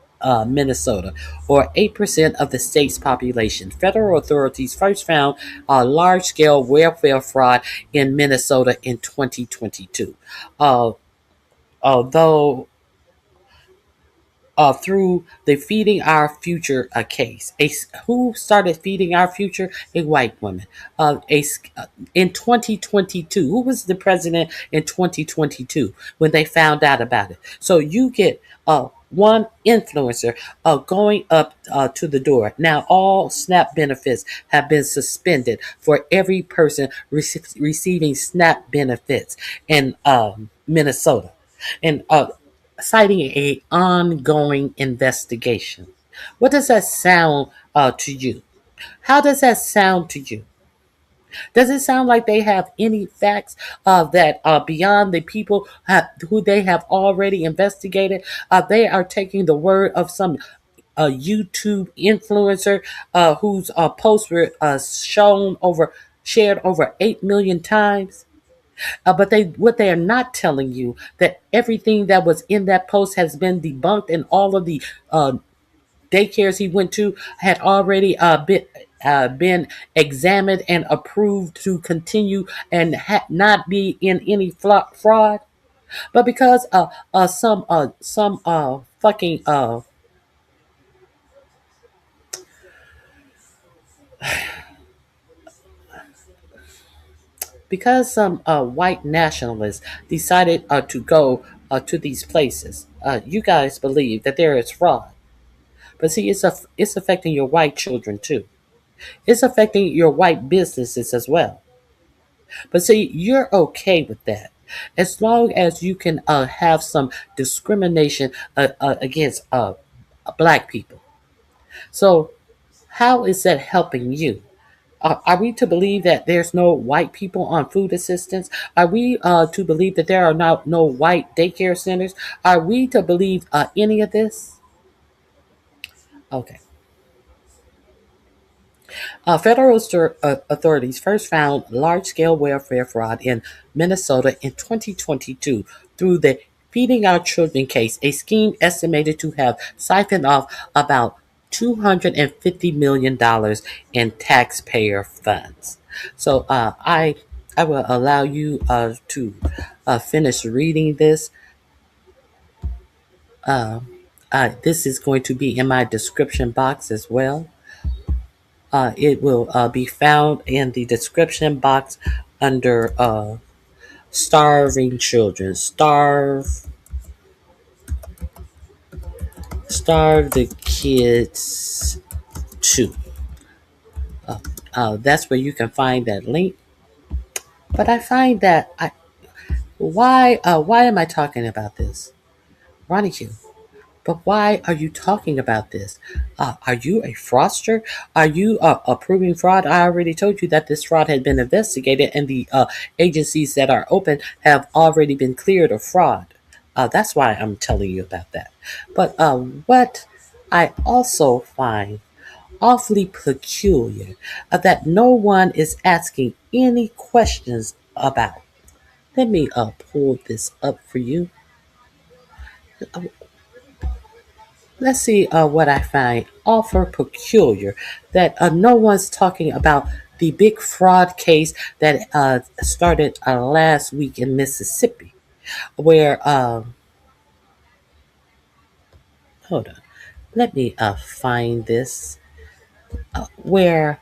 Minnesota, or 8% of the state's population. Federal authorities first found a large scale welfare fraud in Minnesota in 2022. Uh, although through the Feeding Our Future case. Who started Feeding Our Future? A white woman. In 2022, who was the president in 2022 when they found out about it? So you get one influencer going up to the door. Now, all SNAP benefits have been suspended for every person receiving SNAP benefits in Minnesota. And citing a ongoing investigation. What does that sound to you? How does that sound to you? Does it sound like they have any facts that are beyond the people who they have already investigated? They are taking the word of some YouTube influencer whose posts were shared over 8 million times. But what they are not telling you that everything that was in that post has been debunked, and all of the uh, daycares he went to had already been examined and approved to continue and not be in any fraud. But because some fucking because some white nationalists decided to go to these places, you guys believe that there is fraud. But see, it's affecting your white children too. It's affecting your white businesses as well. But see, you're okay with that. As long as you can have some discrimination against black people. So, how is that helping you? Are we to believe that there's no white people on food assistance? Are we to believe that there are no white daycare centers? Are we to believe any of this? Okay. Federal authorities first found large scale welfare fraud in Minnesota in 2022 through the Feeding Our Children case, a scheme estimated to have siphoned off about $250 million in taxpayer funds. So I will allow you to finish reading this. Uh, this is going to be in my description box as well. It will be found in the description box under starving children. Starve the kids too. That's where you can find that link. But I find that why am I talking about this? Ronnie Q. But why are you talking about this? Are you a fraudster? Are you approving fraud? I already told you that this fraud had been investigated, and the agencies that are open have already been cleared of fraud. That's why I'm telling you about that. But what I also find awfully peculiar that no one is asking any questions about. Let me pull this up for you. Let's see what I find awful peculiar that no one's talking about the big fraud case that started last week in Mississippi, where, hold on, let me find this, where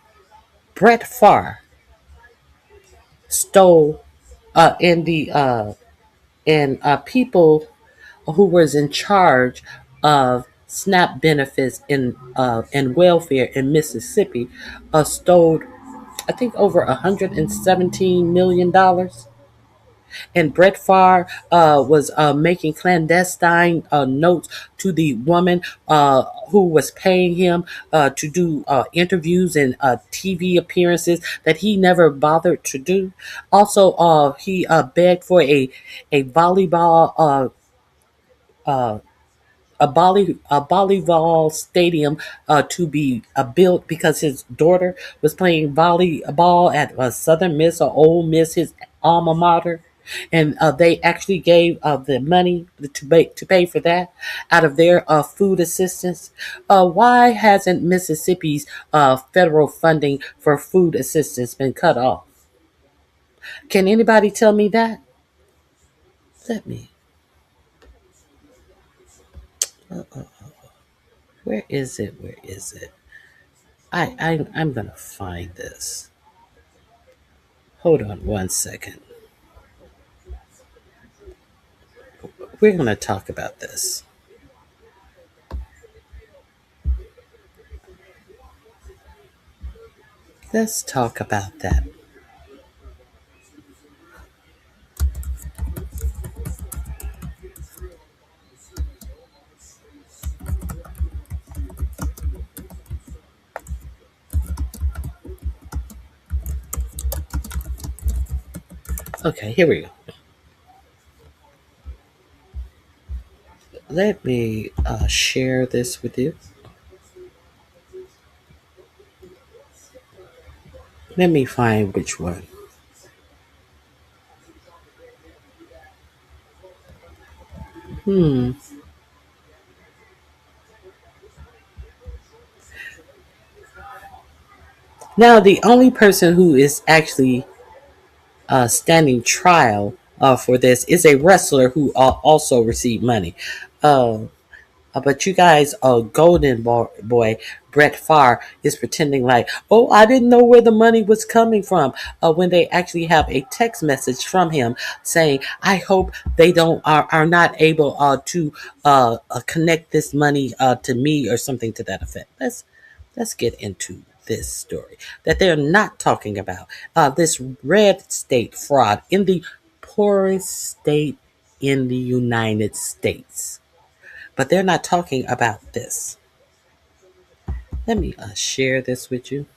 Brett Farr stole in the and people who was in charge of SNAP benefits and welfare in Mississippi stole, I think, over $117 million. And Brett Favre was making clandestine notes to the woman who was paying him to do interviews and TV appearances that he never bothered to do. Also, he begged for a volleyball uh, a volleyball stadium to be built because his daughter was playing volleyball at Southern Miss or Ole Miss, his alma mater, and they actually gave the money to pay for that out of their food assistance. Why hasn't Mississippi's federal funding for food assistance been cut off? Can anybody tell me that? Let me. Where is it? Where is it? I'm gonna find this. Hold on one second. We're gonna talk about this. Let's talk about that. Okay, here we go. Let me share this with you. Let me find which one. Hmm. Now, the only person who is actually standing trial for this is a wrestler who also received money. Uh, but you guys, Golden Boy, Brett Favre, is pretending like, oh, I didn't know where the money was coming from. When they actually have a text message from him saying, I hope they are not able connect this money to me or something to that effect. Let's get into this story that they're not talking about. This red state fraud in the poorest state in the United States. But they're not talking about this. Let me share this with you.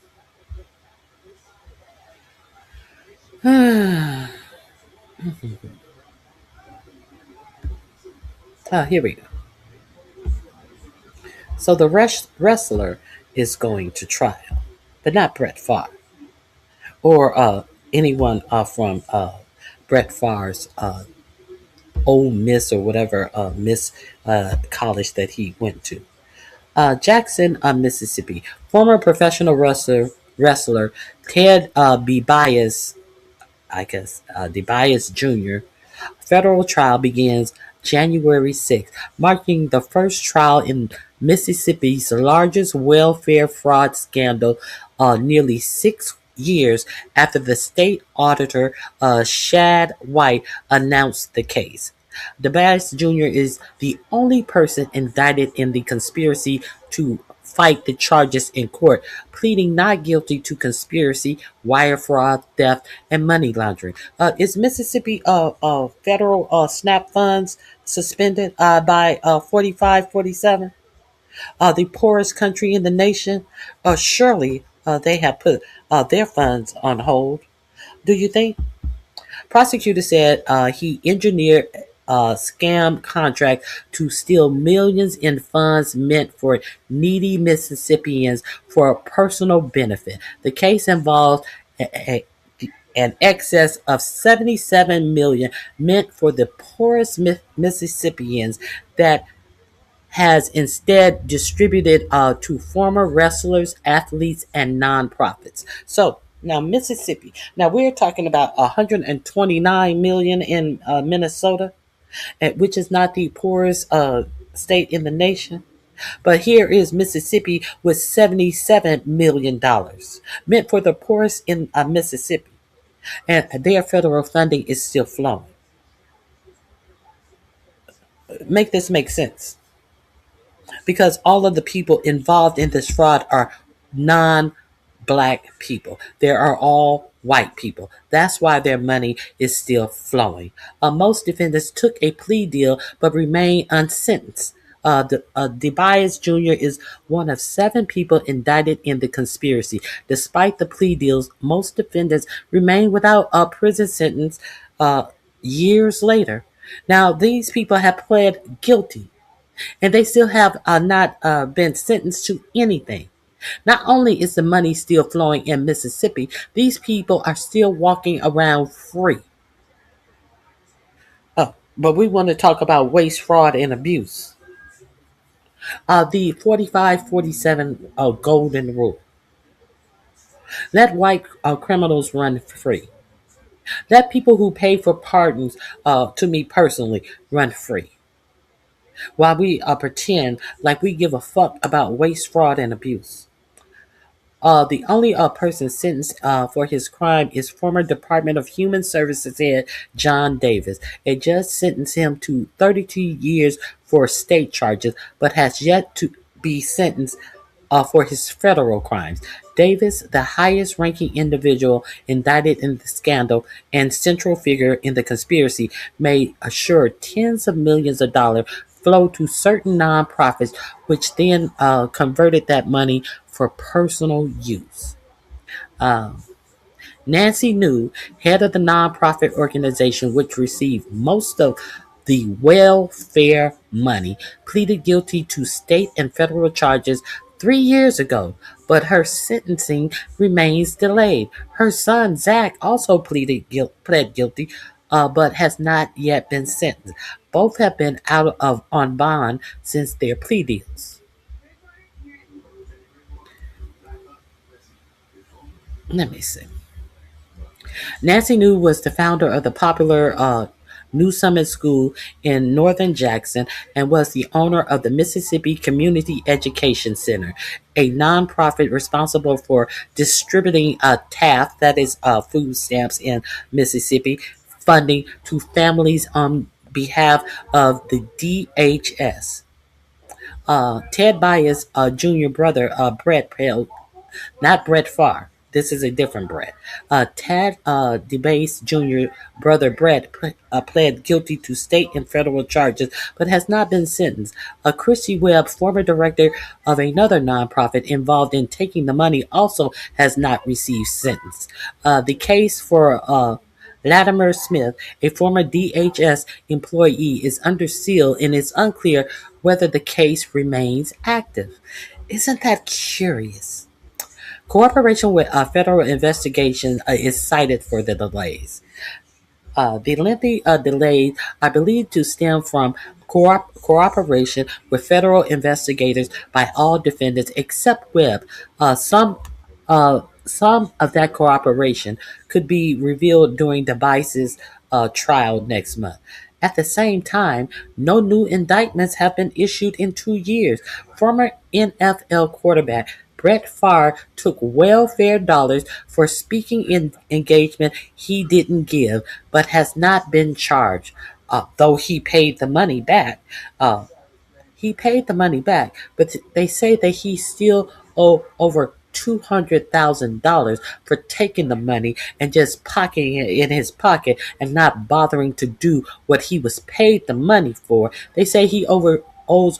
Here we go. So the wrestler is going to trial, but not Brett Favre or anyone from Brett Favre's Ole Miss or whatever Miss college that he went to. Jackson, Mississippi. Former professional wrestler Ted Bias, I guess, DeBias Jr. Federal trial begins January 6th, marking the first trial in Mississippi's largest welfare fraud scandal, nearly 6 years after the state auditor, Shad White, announced the case. DeBias Jr. is the only person indicted in the conspiracy to fight the charges in court, pleading not guilty to conspiracy, wire fraud, theft, and money laundering. Is Mississippi federal SNAP funds suspended by 4547? The poorest country in the nation? Surely they have put their funds on hold. Do you think? Prosecutor said he engineered a scam contract to steal millions in funds meant for needy Mississippians for personal benefit. The case involved an excess of 77 million meant for the poorest Mississippians that has instead distributed to former wrestlers, athletes, and nonprofits. So now Mississippi. Now we're talking about 129 million in Minnesota, which is not the poorest state in the nation. But here is Mississippi with $77 million meant for the poorest in Mississippi, and their federal funding is still flowing. Make this make sense? Because all of the people involved in this fraud are non black people. They are all white people. That's why their money is still flowing. Most defendants took a plea deal but remain unsentenced. DeBias Jr. is one of 7 people indicted in the conspiracy. Despite the plea deals, most defendants remain without a prison sentence years later. Now, these people have pled guilty and they still have not been sentenced to anything. Not only is the money still flowing in Mississippi, these people are still walking around free. Oh, but we want to talk about waste, fraud, and abuse. The 4547 golden rule. Let white criminals run free. Let people who pay for pardons, to me personally, run free. while we pretend like we give a fuck about waste, fraud, and abuse. The only person sentenced for his crime is former Department of Human Services head John Davis. A judge sentenced him to 32 years for state charges, but has yet to be sentenced for his federal crimes. Davis, the highest ranking individual indicted in the scandal and central figure in the conspiracy, made assured tens of millions of dollars flow to certain nonprofits, which then converted that money for personal use. Um, Nancy New, head of the nonprofit organization which received most of the welfare money, pleaded guilty to state and federal charges 3 years ago, but her sentencing remains delayed. Her son Zach also pled guilty, but has not yet been sentenced. Both have been out of on bond since their plea deals. Let me see. Nancy New was the founder of the popular New Summit School in Northern Jackson and was the owner of the Mississippi Community Education Center, a nonprofit responsible for distributing TAF, that is food stamps in Mississippi, funding to families on behalf of the DHS. Ted Bias' junior brother, Brett Pell, not Brett Favre. This is a different Brett. Tad DeBase Jr. brother Brett pled guilty to state and federal charges, but has not been sentenced. Christy Webb, former director of another nonprofit involved in taking the money, also has not received sentence. The case for Latimer Smith, a former DHS employee, is under seal and it's unclear whether the case remains active. Isn't that curious? Cooperation with federal investigations is cited for the delays. The lengthy delays are believed to stem from cooperation with federal investigators by all defendants except Webb. Some of that cooperation could be revealed during the Bice's trial next month. At the same time, no new indictments have been issued in 2 years. Former NFL quarterback Brett Favre took welfare dollars for speaking engagement he didn't give, but has not been charged, though he paid the money back. Uh, he paid the money back, but they say that he still owe over $200,000 for taking the money and just pocketing it in his pocket and not bothering to do what he was paid the money for. They say he owes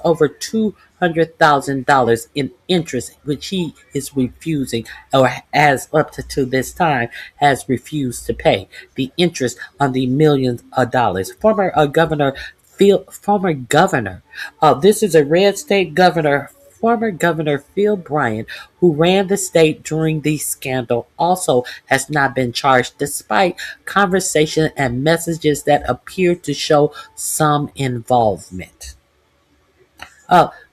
over $200,000 in interest, which he is refusing, or as up to this time has refused to pay the interest on the millions of dollars. Former governor. This is a red state governor. Former Governor Phil Bryant, who ran the state during the scandal, also has not been charged despite conversation and messages that appear to show some involvement.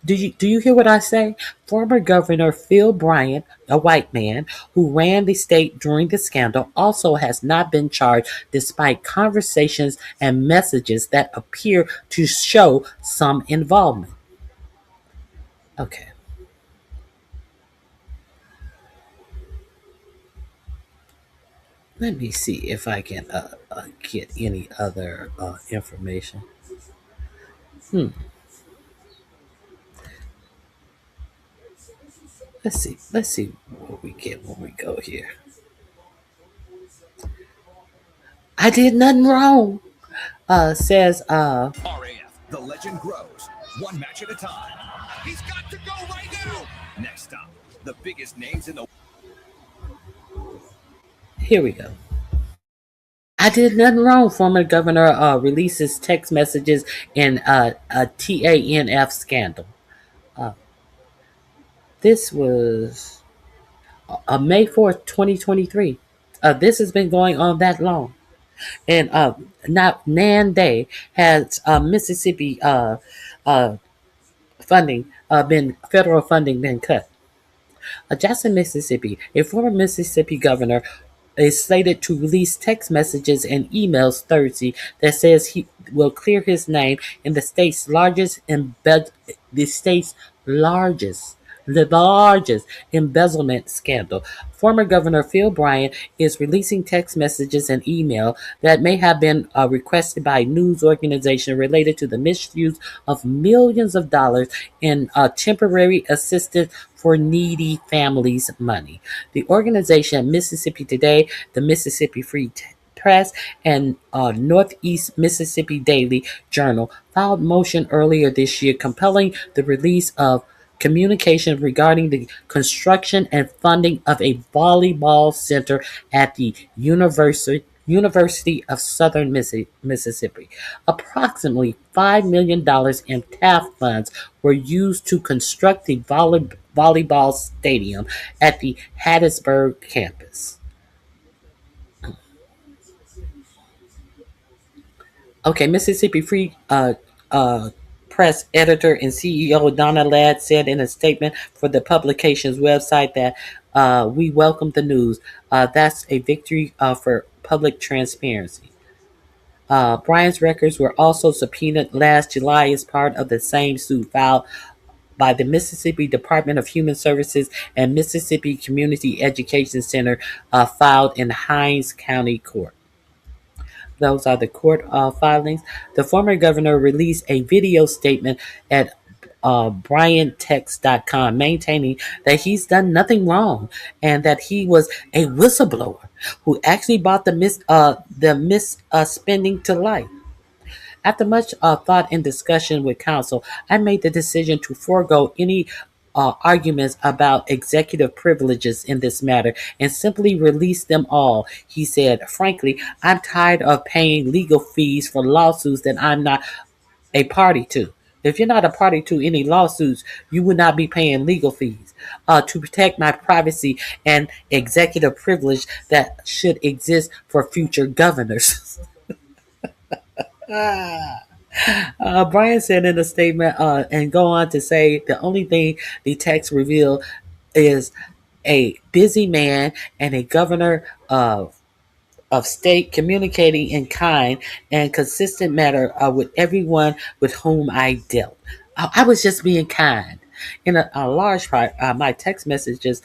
Do you hear what I say? Former Governor Phil Bryant, a white man who ran the state during the scandal, also has not been charged despite conversations and messages that appear to show some involvement. Okay, let me see if I can get any other information. Hmm. Let's see. Let's see what we get when we go here. I did nothing wrong. Says RAF, the legend grows, one match at a time. He's got to go right now. Next up, the biggest names in the here we go. I did nothing wrong. Former governor releases text messages in a TANF scandal. Uh, this was May 4th, 2023. This has been going on that long. And now Nan Day has Mississippi funding been federal funding been cut. Jackson, Mississippi, a former Mississippi governor is slated to release text messages and emails Thursday that says he will clear his name in the state's largest the largest embezzlement scandal. Former Governor Phil Bryant is releasing text messages and email that may have been requested by a news organization related to the misuse of millions of dollars in temporary assistance for needy families' money. The organization Mississippi Today, the Mississippi Free Press, and Northeast Mississippi Daily Journal filed motion earlier this year compelling the release of communication regarding the construction and funding of a volleyball center at the University of Southern Mississippi. Approximately $5 million in TAF funds were used to construct the volleyball stadium at the Hattiesburg campus. Okay, Mississippi Free Press editor and CEO Donna Ladd said in a statement for the publication's website that we welcome the news. That's a victory for public transparency. Bryant's records were also subpoenaed last July as part of the same suit filed by the Mississippi Department of Human Services and Mississippi Community Education Center filed in Hinds County Court. Those are the court filings. The former governor released a video statement at BryanText.com maintaining that he's done nothing wrong and that he was a whistleblower who actually brought the spending to light. After much thought and discussion with counsel, I made the decision to forego any arguments about executive privileges in this matter and simply release them all. He said, frankly, I'm tired of paying legal fees for lawsuits that I'm not a party to. If you're not a party to any lawsuits, you would not be paying legal fees to protect my privacy and executive privilege that should exist for future governors. Brian said in a statement and go on to say the only thing the text reveal is a busy man and a governor of state communicating in kind and consistent manner with everyone with whom I dealt. I was just being kind. In a large part, my text messages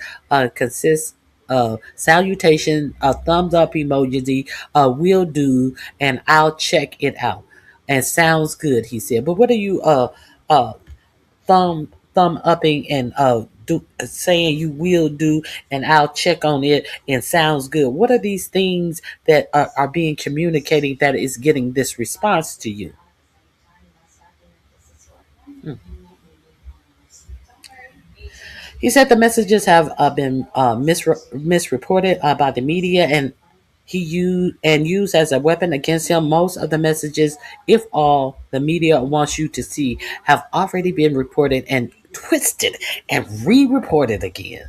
consist of salutation, a thumbs up emoji, will do, and I'll check it out. And sounds good, he said. But what are you uh thumb upping and saying you will do and I'll check on it and sounds good? What are these things that are being communicated that is getting this response to you? He said the messages have been misreported by the media and he used as a weapon against him. Most of the messages, if all the media wants you to see, have already been reported and twisted and re-reported again.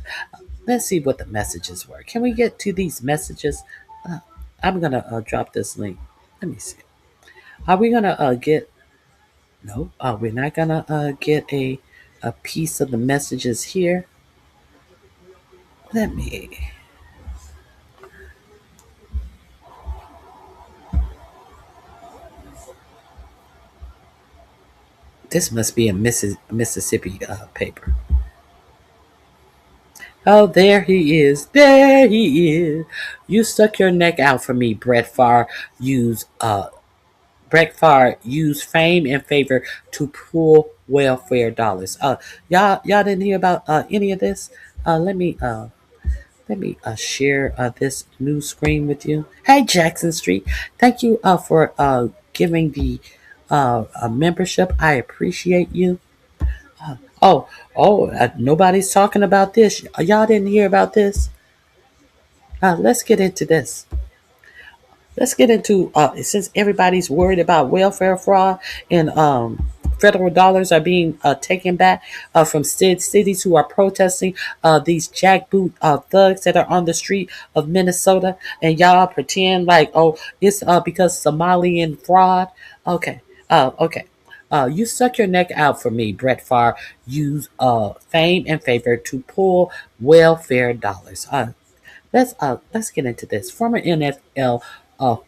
Let's see what the messages were. Can we get to these messages? Uh, I'm gonna drop this link. Let me see. Are we gonna get? No, we're not gonna get a piece of the messages here. Let me. This must be a Mississippi paper. Oh, there he is. There he is. You stuck your neck out for me, Brett Favre used fame and favor to pull welfare dollars. Y'all didn't hear about any of this. Let me share this new screen with you. Hey, Jackson Street. Thank you for giving the a membership. I appreciate you. Oh, nobody's talking about this. Y'all didn't hear about this. Let's get into this. Let's get into since everybody's worried about welfare fraud and federal dollars are being taken back from cities who are protesting these jackboot thugs that are on the street of Minnesota, and y'all pretend like it's because Somalian fraud. Okay, okay. You stuck your neck out for me, Brett Favre. Use fame and favor to pull welfare dollars. Let's get into this. Former NFL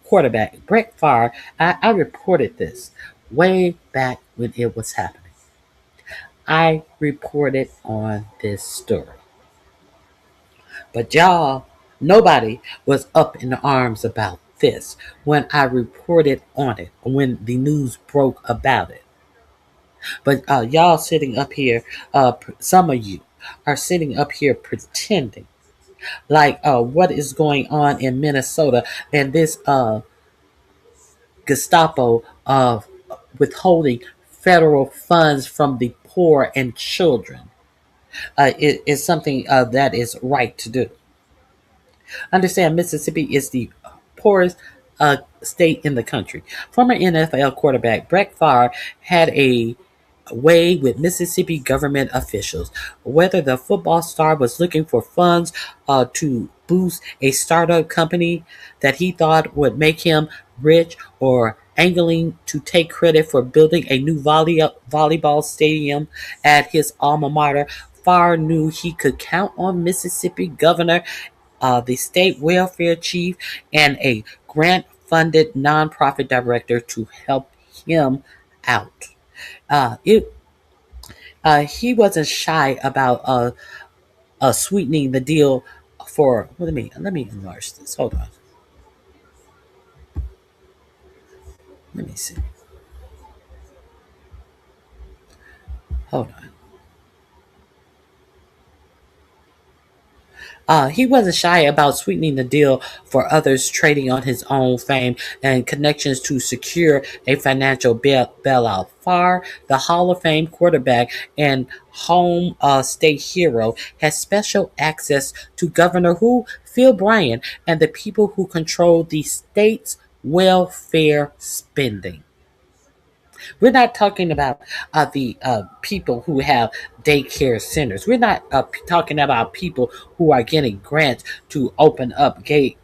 quarterback Brett Favre. I reported this way back when it was happening. I reported on this story, but y'all, nobody was up in arms about this when I reported on it. When the news broke about it, but y'all sitting up here, some of you are sitting up here pretending like what is going on in Minnesota and this Gestapo of withholding federal funds from the poor and children is something that is right to do. Understand, Mississippi is the poorest state in the country. Former NFL quarterback Brett Favre had a way with Mississippi government officials. Whether the football star was looking for funds to boost a startup company that he thought would make him rich, or angling to take credit for building a new volleyball stadium at his alma mater, Favre knew he could count on Mississippi Governor, the state welfare chief, and a grant funded nonprofit director to help him out. It He wasn't shy about sweetening the deal for. Well, let me enlarge this. Hold on. Let me see. Hold on. He wasn't shy about sweetening the deal for others, trading on his own fame and connections to secure a financial bailout. Favre, the Hall of Fame quarterback and home state hero, has special access to Governor who Phil Bryant and the people who control the state's welfare spending. We're not talking about the people who have daycare centers. We're not talking about people who are getting grants to open up gay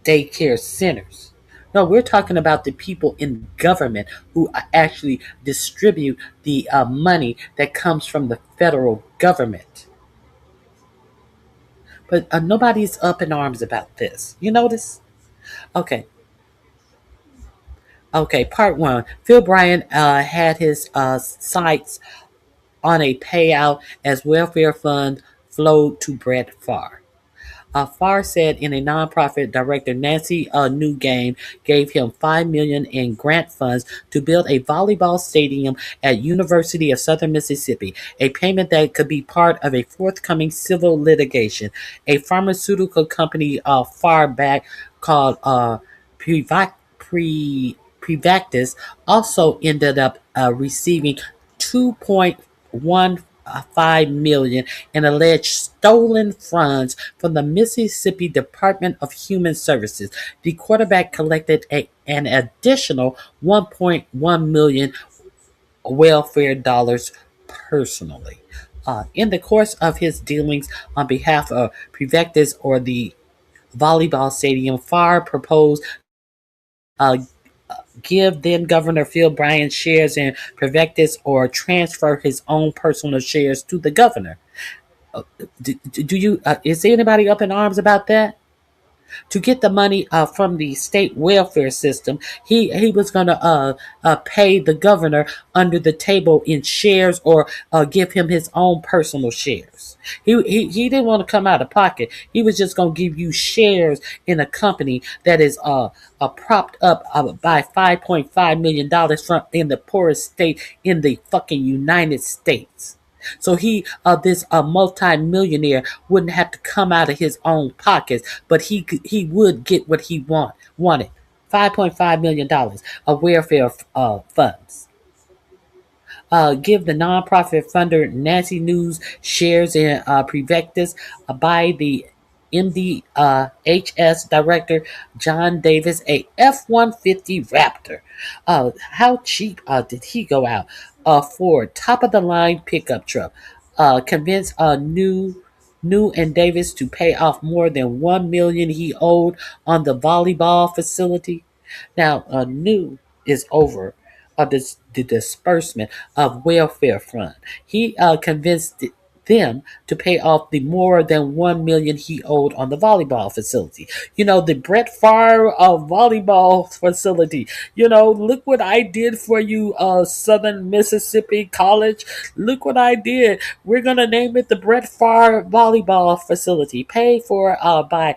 daycare centers. No, we're talking about the people in government who actually distribute the money that comes from the federal government. But nobody's up in arms about this. You notice? Okay. Okay, part one. Phil Bryant had his sights on a payout as welfare funds flowed to Brett Favre. Favre said in a nonprofit director Nancy Newgame gave him $5 million in grant funds to build a volleyball stadium at University of Southern Mississippi, a payment that could be part of a forthcoming civil litigation. A pharmaceutical company far back called Prevactus also ended up receiving 2.15 million in alleged stolen funds from the Mississippi Department of Human Services. The quarterback collected an additional 1.1 million welfare dollars personally. In the course of his dealings on behalf of Prevactus or the volleyball stadium, Favre proposed uh, give then Governor Phil Bryant shares in Prevactus or transfer his own personal shares to the governor. Do you is anybody up in arms about that? To get the money from the state welfare system, he was going to pay the governor under the table in shares, or give him his own personal shares. He didn't want to come out of pocket. He was just going to give you shares in a company that is propped up by $5.5 million from in the poorest state in the fucking United States. So this multi-millionaire wouldn't have to come out of his own pockets, but he would get what he wanted. $5.5 million of welfare funds. Give the nonprofit funder Nancy News shares in Prevactus by the MDHS director John Davis a F-150 Raptor. How cheap did he go out? For top of the line pickup truck. Convinced New and Davis to pay off more than 1 million he owed on the volleyball facility. Now, New is over the disbursement of welfare fund. He convinced them to pay off the more than 1 million he owed on the volleyball facility. The Brett Favre volleyball facility. Look what I did for you, Southern Mississippi College. Look what I did. We're gonna name it the Brett Favre volleyball facility, paid for by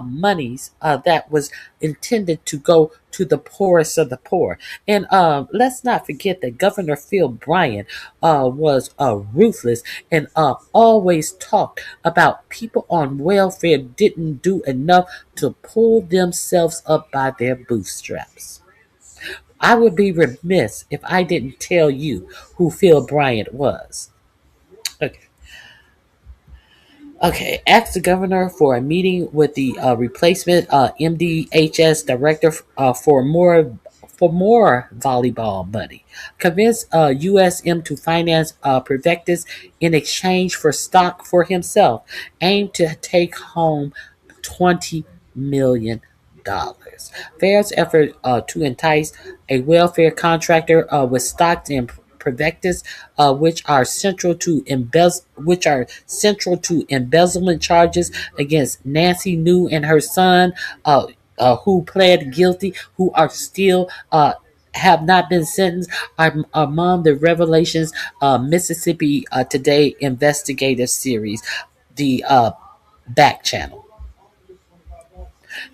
monies that was intended to go to the poorest of the poor. And let's not forget that Governor Phil Bryant was ruthless and always talked about people on welfare didn't do enough to pull themselves up by their bootstraps. I would be remiss if I didn't tell you who Phil Bryant was. Okay. Okay, asked the governor for a meeting with the replacement MDHS director for more volleyball money. Convinced USM to finance Prevectus in exchange for stock for himself, aimed to take home $20 million. Fair's effort to entice a welfare contractor with stocks in Prevectus, which are central to embezzlement charges against Nancy New and her son, who pled guilty, who are still have not been sentenced, are among the revelations Mississippi Today investigative series, the Back Channel.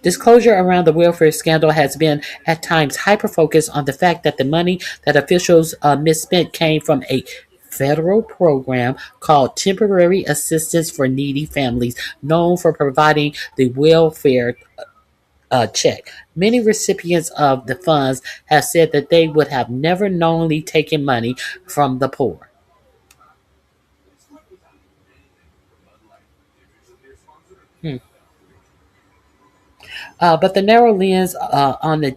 Disclosure around the welfare scandal has been at times hyper-focused on the fact that the money that officials misspent came from a federal program called Temporary Assistance for Needy Families, known for providing the welfare check. Many recipients of the funds have said that they would have never knowingly taken money from the poor. Hmm. But the narrow lens on the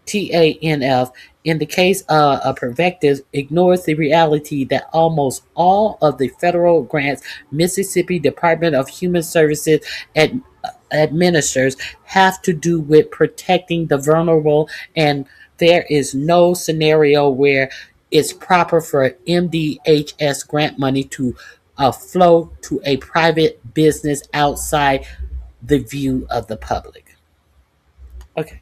TANF in the case of Pervective ignores the reality that almost all of the federal grants Mississippi Department of Human Services administers have to do with protecting the vulnerable, and there is no scenario where it's proper for MDHS grant money to flow to a private business outside the view of the public. Okay,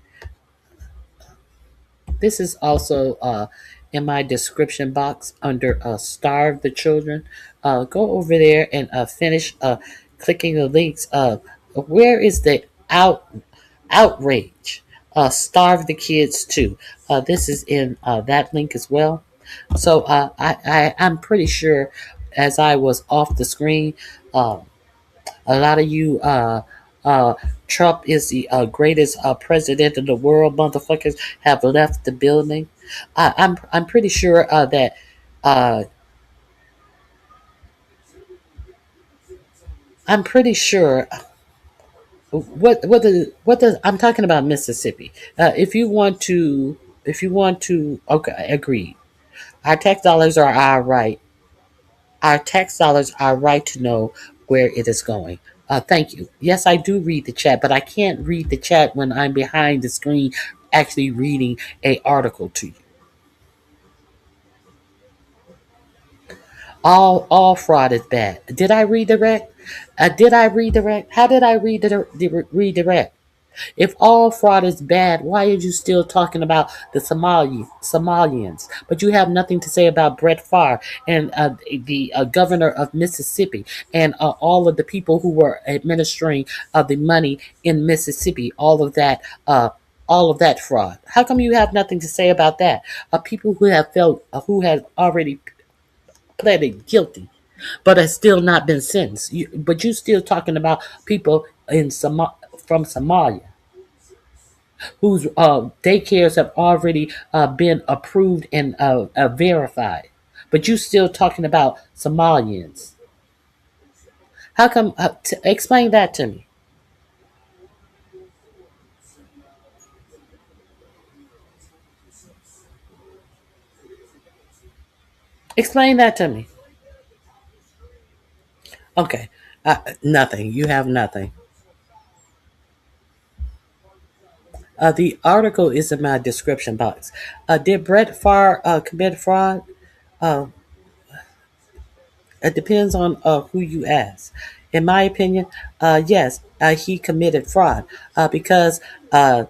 this is also in my description box under Starve the Children. Go over there and finish clicking the links. Where is the outrage? Starve the Kids too. This is in that link as well. So I'm pretty sure, as I was off the screen, a lot of you, uh, Trump is the greatest president in the world. Motherfuckers have left the building. I'm pretty sure that uh, I'm pretty sure what does I'm talking about Mississippi. If you want to, okay, agreed. Our tax dollars are our right. Our tax dollars are right to know where it is going. Thank you. Yes, I do read the chat, but I can't read the chat when I'm behind the screen actually reading a article to you. All fraud is bad. Did I redirect? Did I redirect? How did I redirect? If all fraud is bad, why are you still talking about the Somalians? But you have nothing to say about Brett Favre and the governor of Mississippi and all of the people who were administering the money in Mississippi. All of that fraud. How come you have nothing to say about that? People who have already pleaded guilty, but have still not been sentenced. But you still talking about people from Somalia whose daycares have already been approved and verified. But you still talking about Somalians. How come? Explain that to me. Explain that to me. Okay. Nothing. You have nothing. The article is in my description box. Did Brett Favre commit fraud? Uh, It depends on who you ask. In my opinion, yes, he committed fraud because uh,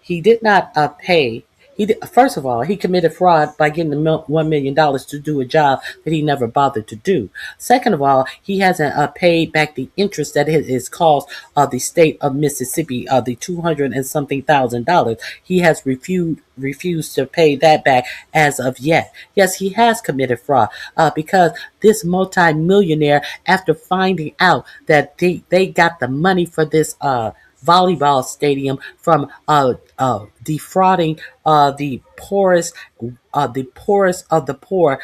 he did not pay. First of all, he committed fraud by getting the $1 million to do a job that he never bothered to do. Second of all, he hasn't paid back the interest that it has cost the state of Mississippi, the 200 and something $1,000. He has refused to pay that back as of yet. Yes, he has committed fraud because this multimillionaire, after finding out that they got the money for this volleyball stadium from defrauding the poorest of the poor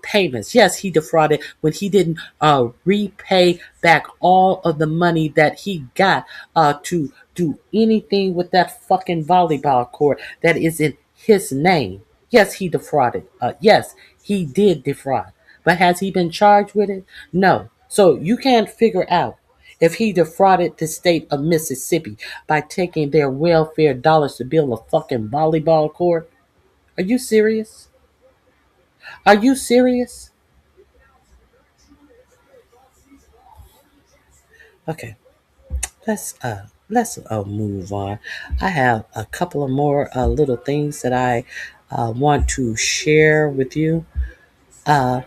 payments. Yes, he defrauded when he didn't repay back all of the money that he got to do anything with that fucking volleyball court that is in his name. Yes, he defrauded. Yes, he did defraud. But has he been charged with it? No. So you can't figure out if he defrauded the state of Mississippi by taking their welfare dollars to build a fucking volleyball court. Are you serious? Are you serious? Okay, let's move on. I have a couple of more little things that I want to share with you. Uh,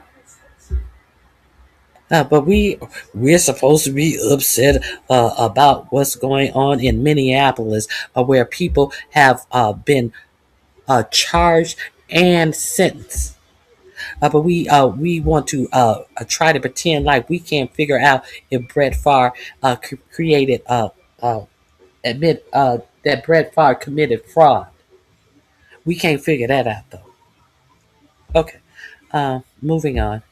but we're supposed to be upset about what's going on in Minneapolis, where people have been charged and sentenced. But we want to try to pretend like we can't figure out if Brett Favre created admit that Brett Favre committed fraud. We can't figure that out though. Okay, moving on.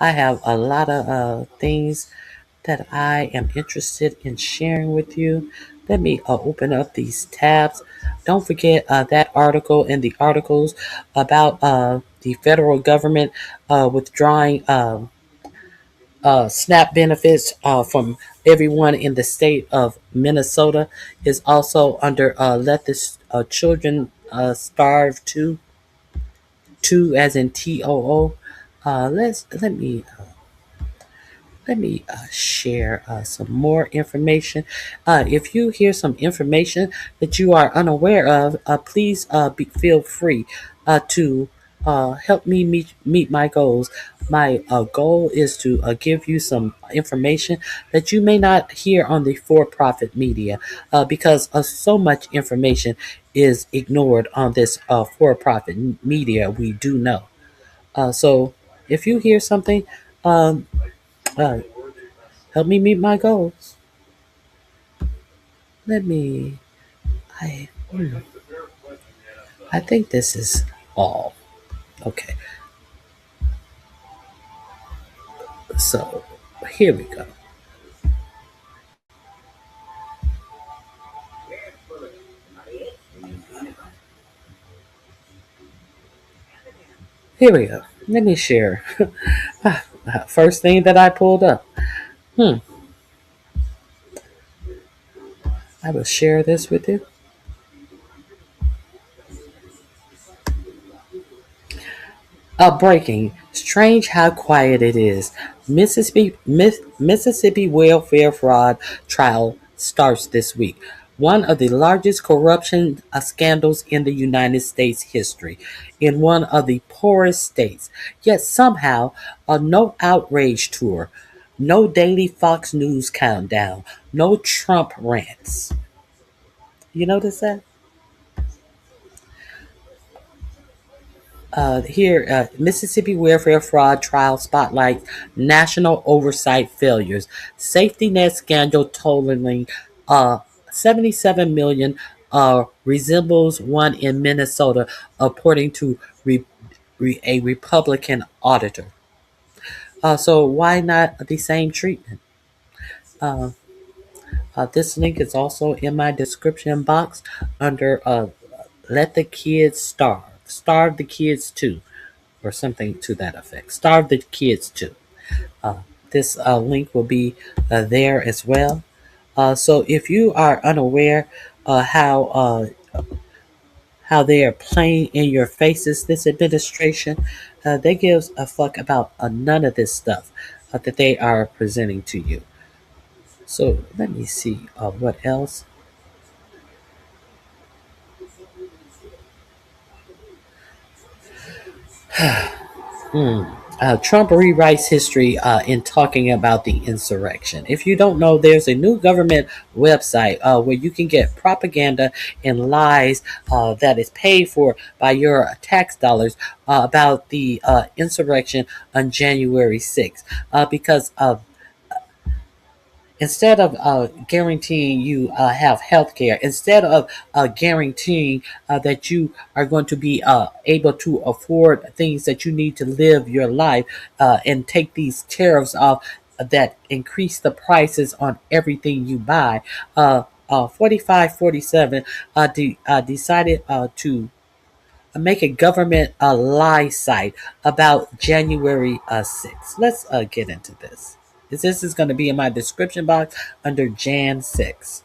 I have a lot of things that I am interested in sharing with you. Let me open up these tabs. Don't forget that article and the articles about the federal government withdrawing SNAP benefits from everyone in the state of Minnesota is also under Let the Children Starve Too, too as in TOO. Let me share some more information. If you hear some information that you are unaware of, please feel free to help me meet my goals. My goal is to give you some information that you may not hear on the for-profit media because so much information is ignored on this for-profit media. We do know. So if you hear something, um, uh, help me meet my goals. Let me. I. I think this is all. Okay. So here we go. Here we go. Let me share. First thing that I pulled up. Hmm. I will share this with you. Breaking. Strange how quiet it is. Mississippi welfare fraud trial starts this week. One of the largest corruption scandals in the United States history, in one of the poorest states. Yet somehow, no outrage tour, no daily Fox News countdown, no Trump rants. You notice that? Here, Mississippi welfare fraud trial spotlights national oversight failures. Safety net scandal totaling 77 million resembles one in Minnesota, according to a Republican auditor. So why not the same treatment? Uh, this link is also in my description box under "Let the Kids Starve." Starve the kids too, or something to that effect. Starve the kids too. Uh, this link will be there as well. So if you are unaware how they are playing in your faces, this administration, They gives a fuck about none of this stuff that they are presenting to you. So let me see what else. Hmm. Trump rewrites history in talking about the insurrection. If you don't know, there's a new government website where you can get propaganda and lies that is paid for by your tax dollars about the insurrection on January 6th. Because instead of guaranteeing you have health care, instead of guaranteeing that you are going to be able to afford things that you need to live your life and take these tariffs off that increase the prices on everything you buy, 4547 decided to make a government lie site about January 6th. Let's get into this. This is going to be in my description box under Jan 6.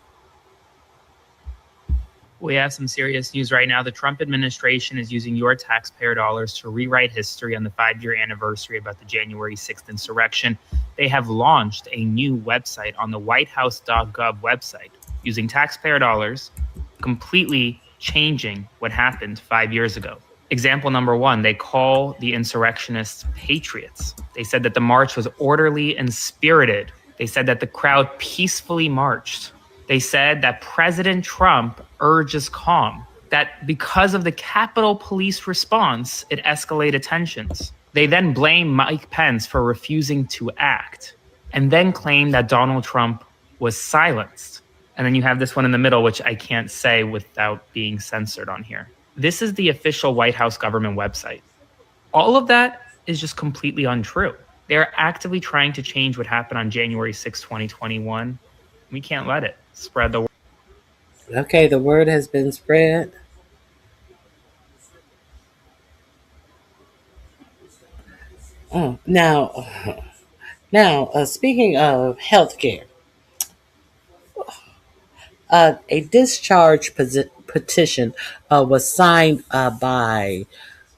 We have some serious news right now. The Trump administration is using your taxpayer dollars to rewrite history on the 5-year anniversary about the January 6th insurrection. They have launched a new website on the whitehouse.gov website using taxpayer dollars, completely changing what happened 5 years ago. Example number one, they call the insurrectionists patriots. They said that the march was orderly and spirited. They said that the crowd peacefully marched. They said that President Trump urges calm, that because of the Capitol Police response, it escalated tensions. They then blame Mike Pence for refusing to act, and then claim that Donald Trump was silenced. And then you have this one in the middle, which I can't say without being censored on here. This is the official White House government website. All of that is just completely untrue. They're actively trying to change what happened on January 6, 2021. We can't let it spread the word. Okay, the word has been spread. Oh, now, speaking of healthcare, a discharge petition was signed by,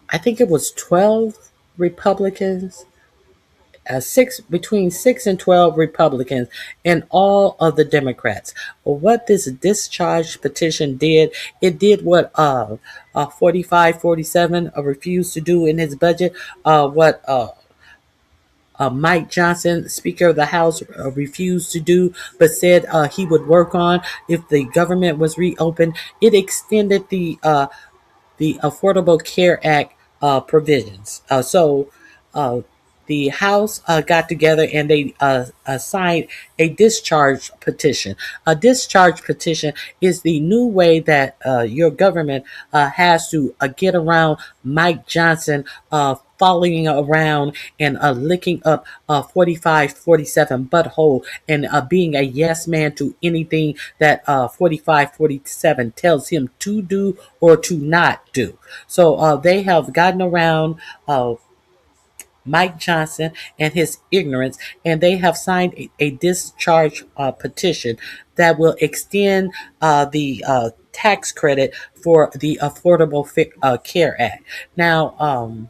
I think it was 12 Republicans, between 6 and 12 Republicans, and all of the Democrats. What this discharge petition did, it did what 4547 refused to do in his budget. What Mike Johnson, Speaker of the House, refused to do, but said he would work on if the government was reopened. It extended the Affordable Care Act provisions. Uh, the House got together and they signed a discharge petition. A discharge petition is the new way that your government has to get around Mike Johnson following around and licking up 4547 butthole and being a yes man to anything that 4547 tells him to do or to not do. So they have gotten around Mike Johnson and his ignorance, and they have signed a discharge petition that will extend the tax credit for the Affordable Care Act. Now,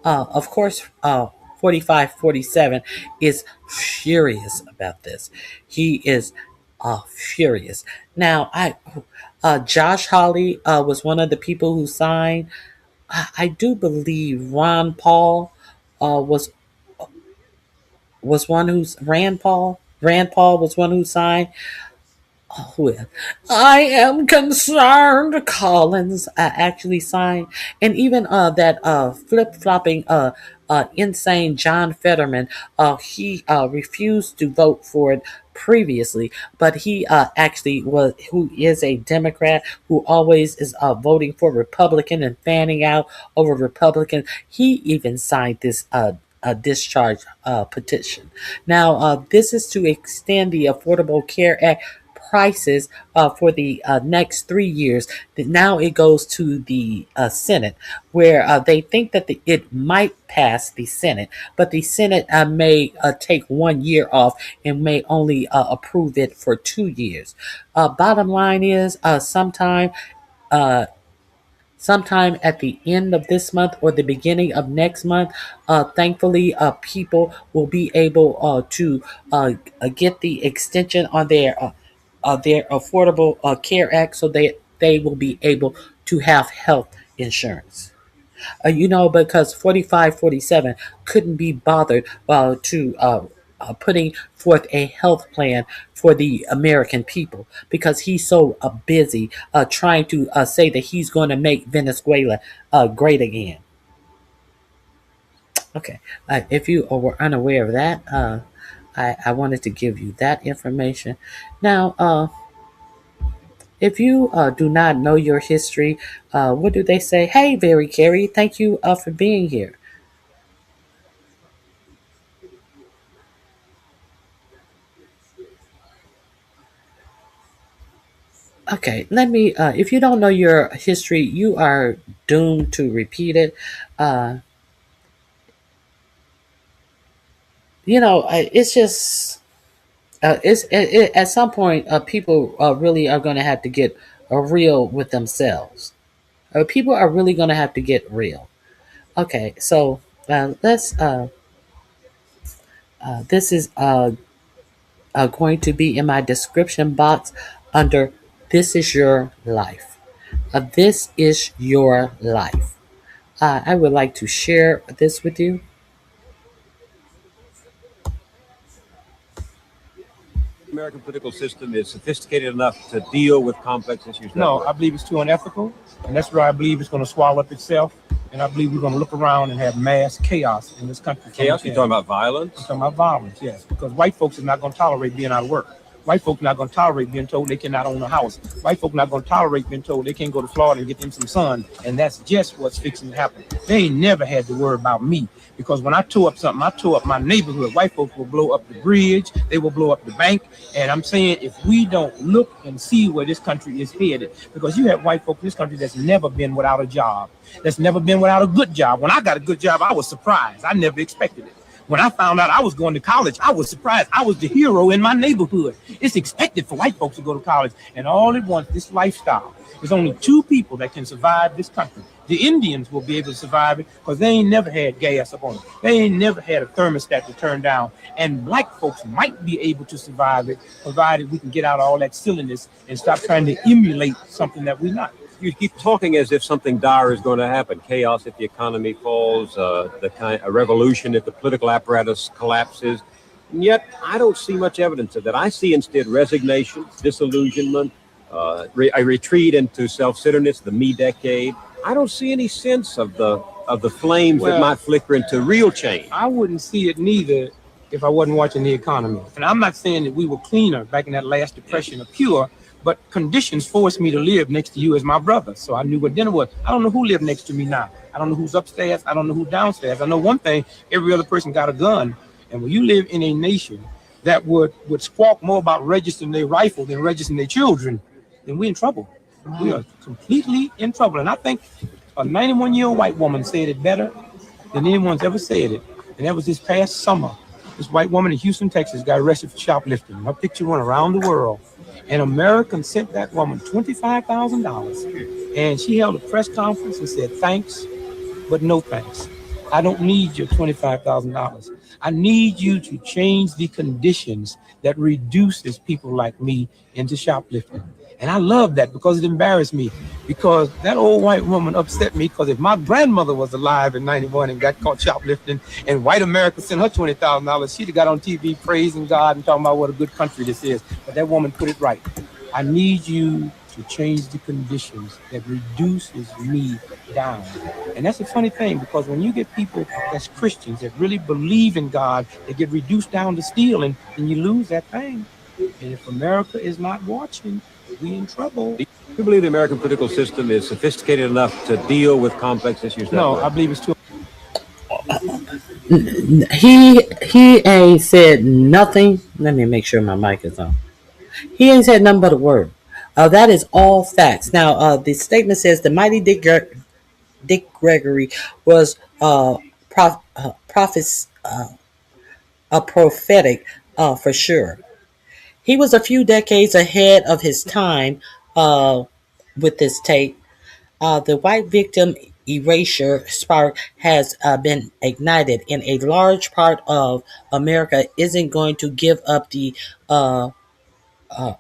of course, 4547 is furious about this. He is furious. Now, Josh Hawley was one of the people who signed. I do believe Ron Paul was one who's Rand Paul. Rand Paul was one who signed. Oh, well, I am concerned. Collins actually signed, and even that flip flopping, insane John Fetterman, he refused to vote for it previously, but he actually was, who is a Democrat who always is voting for Republican and fanning out over Republicans. He even signed this. A discharge petition. Now, this is to extend the Affordable Care Act prices for the next 3 years. Now it goes to the Senate, where they think that it might pass the Senate, but the Senate may take 1 year off and may only approve it for 2 years. Bottom line is, uh, sometime at the end of this month or the beginning of next month. Thankfully, people will be able to get the extension on their Affordable Care Act, so they will be able to have health insurance. Because 45, 47 couldn't be bothered to putting forth a health plan for the American people because he's so busy trying to say that he's going to make Venezuela great again. Okay, if you were unaware of that, I wanted to give you that information. Now, if you do not know your history, what do they say? Hey, Very Carey, thank you for being here. Okay, let me. If you don't know your history, you are doomed to repeat it. Uh, it's just. At some point, people really are going to have to get real with themselves. People are really going to have to get real. Okay, so let's. This is going to be in my description box under "This is your life." This is your life. I would like to share this with you. American political system is sophisticated enough to deal with complex issues? No, I believe it's too unethical, and that's why I believe it's going to swallow up itself. And I believe we're going to look around and have mass chaos in this country. Chaos? You're talking about I'm violence? talking about violence, yes, because white folks are not going to tolerate being out of work. White folks are not going to tolerate being told they cannot own a house. White folks are not going to tolerate being told they can't go to Florida and get them some sun. And that's just what's fixing to happen. They ain't never had to worry about me because when I tore up something, I tore up my neighborhood. White folks will blow up the bridge, they will blow up the bank. And I'm saying if we don't look and see where this country is headed, because you have white folks in this country that's never been without a job, that's never been without a good job. When I got a good job, I was surprised. I never expected it. When I found out I was going to college, I was surprised. I was the hero in my neighborhood. It's expected for white folks to go to college, and all it wants, this lifestyle. There's only two people that can survive this country. The Indians will be able to survive it because they ain't never had gas up on them. They ain't never had a thermostat to turn down. And black folks might be able to survive it, provided we can get out all that silliness and stop trying to emulate something that we're not. You keep talking as if something dire is going to happen. Chaos if the economy falls, a revolution if the political apparatus collapses. And yet, I don't see much evidence of that. I see instead resignation, disillusionment, a retreat into self-centeredness, the me decade. I don't see any sense of the flames that might flicker into real change. I wouldn't see it neither if I wasn't watching the economy. And I'm not saying that we were cleaner back in that last depression or pure, but conditions forced me to live next to you as my brother. So I knew what dinner was. I don't know who lived next to me now. I don't know who's upstairs. I don't know who's downstairs. I know one thing, every other person got a gun. And when you live in a nation that would squawk more about registering their rifle than registering their children, then we're in trouble. We are completely in trouble. And I think a 91-year-old white woman said it better than anyone's ever said it. And that was this past summer. This white woman in Houston, Texas got arrested for shoplifting. Her picture went around the world. And Americans sent that woman $25,000. And she held a press conference and said, thanks, but no thanks. I don't need your $25,000. I need you to change the conditions that reduces people like me into shoplifting. And I love that because it embarrassed me. Because that old white woman upset me because if my grandmother was alive in 91 and got caught shoplifting and white America sent her $20,000, she'd have got on TV praising God and talking about what a good country this is. But that woman put it right. I need you to change the conditions that reduces me down. And that's a funny thing because when you get people that's Christians that really believe in God, they get reduced down to stealing, and you lose that thing. And if America is not watching, we in trouble. Do you believe the American political system is sophisticated enough to deal with complex issues? No, I believe it's too. He ain't said nothing. Let me make sure my mic is on. He ain't said nothing but a word. That is all facts. Now, the statement says the mighty Dick Gregory was a prophetic for sure. He was a few decades ahead of his time with this tape. The white victim erasure spark has been ignited, and a large part of America isn't going to give up the uh, uh,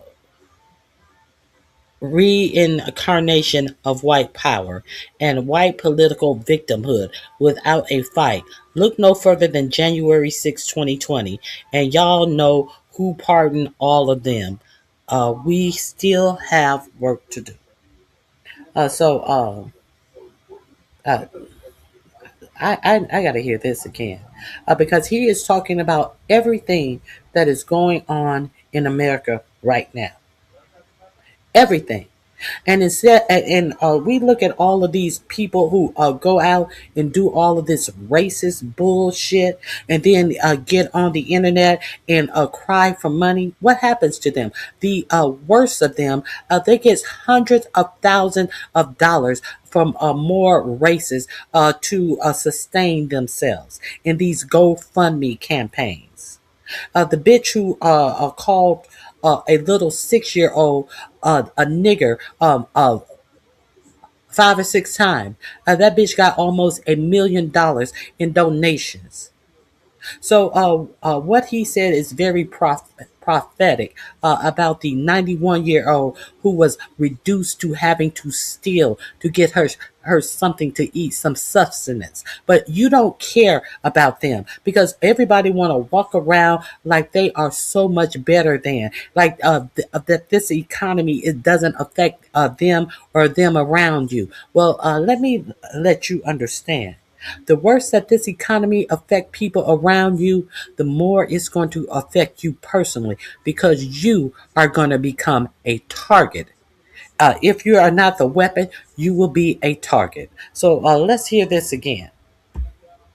reincarnation of white power and white political victimhood without a fight. Look no further than January 6, 2020, and y'all know who pardoned all of them. We still have work to do. So, I got to hear this again because he is talking about everything that is going on in America right now. Everything. And instead, we look at all of these people who go out and do all of this racist bullshit, and then get on the internet and cry for money. What happens to them? The worst of them, they get hundreds of thousands of dollars from more races to sustain themselves in these GoFundMe campaigns. The bitch who called a little 6 year old a nigger 5 or 6 times. That bitch got almost $1 million in donations. So, what he said is very prophetic about the 91-year-old who was reduced to having to steal to get her something to eat, some sustenance. But you don't care about them because everybody want to walk around like they are so much better than, like that this economy, it doesn't affect them or them around you. Well, let me let you understand. The worse that this economy affect people around you, the more it's going to affect you personally because you are going to become a target. If you are not the weapon, you will be a target. So let's hear this again.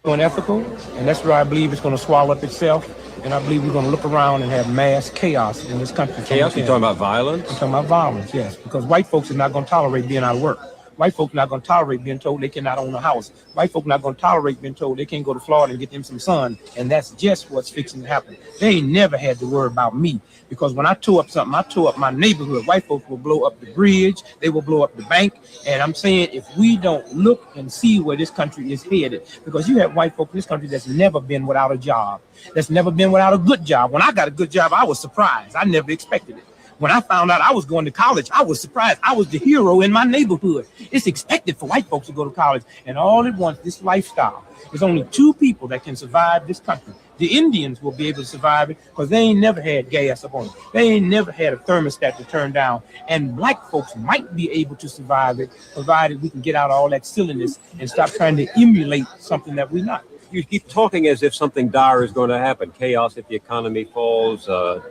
Unethical, and that's where I believe it's going to swallow up itself. And I believe we're going to look around and have mass chaos in this country. Chaos? You talking about violence? I'm talking about violence, yes, because white folks are not going to tolerate being out of work. White folks are not going to tolerate being told they cannot own a house. White folks are not going to tolerate being told they can't go to Florida and get them some sun. And that's just what's fixing to happen. They ain't never had to worry about me because when I tore up something, I tore up my neighborhood. White folks will blow up the bridge. They will blow up the bank. And I'm saying if we don't look and see where this country is headed, because you have white folks in this country that's never been without a job, that's never been without a good job. When I got a good job, I was surprised. I never expected it. When I found out I was going to college, I was surprised. I was the hero in my neighborhood. It's expected for white folks to go to college. And all at once, this lifestyle, there's only two people that can survive this country. The Indians will be able to survive it because they ain't never had gas up on them. They ain't never had a thermostat to turn down. And black folks might be able to survive it, provided we can get out of all that silliness and stop trying to emulate something that we're not. You keep talking as if something dire is going to happen. Chaos if the economy falls, a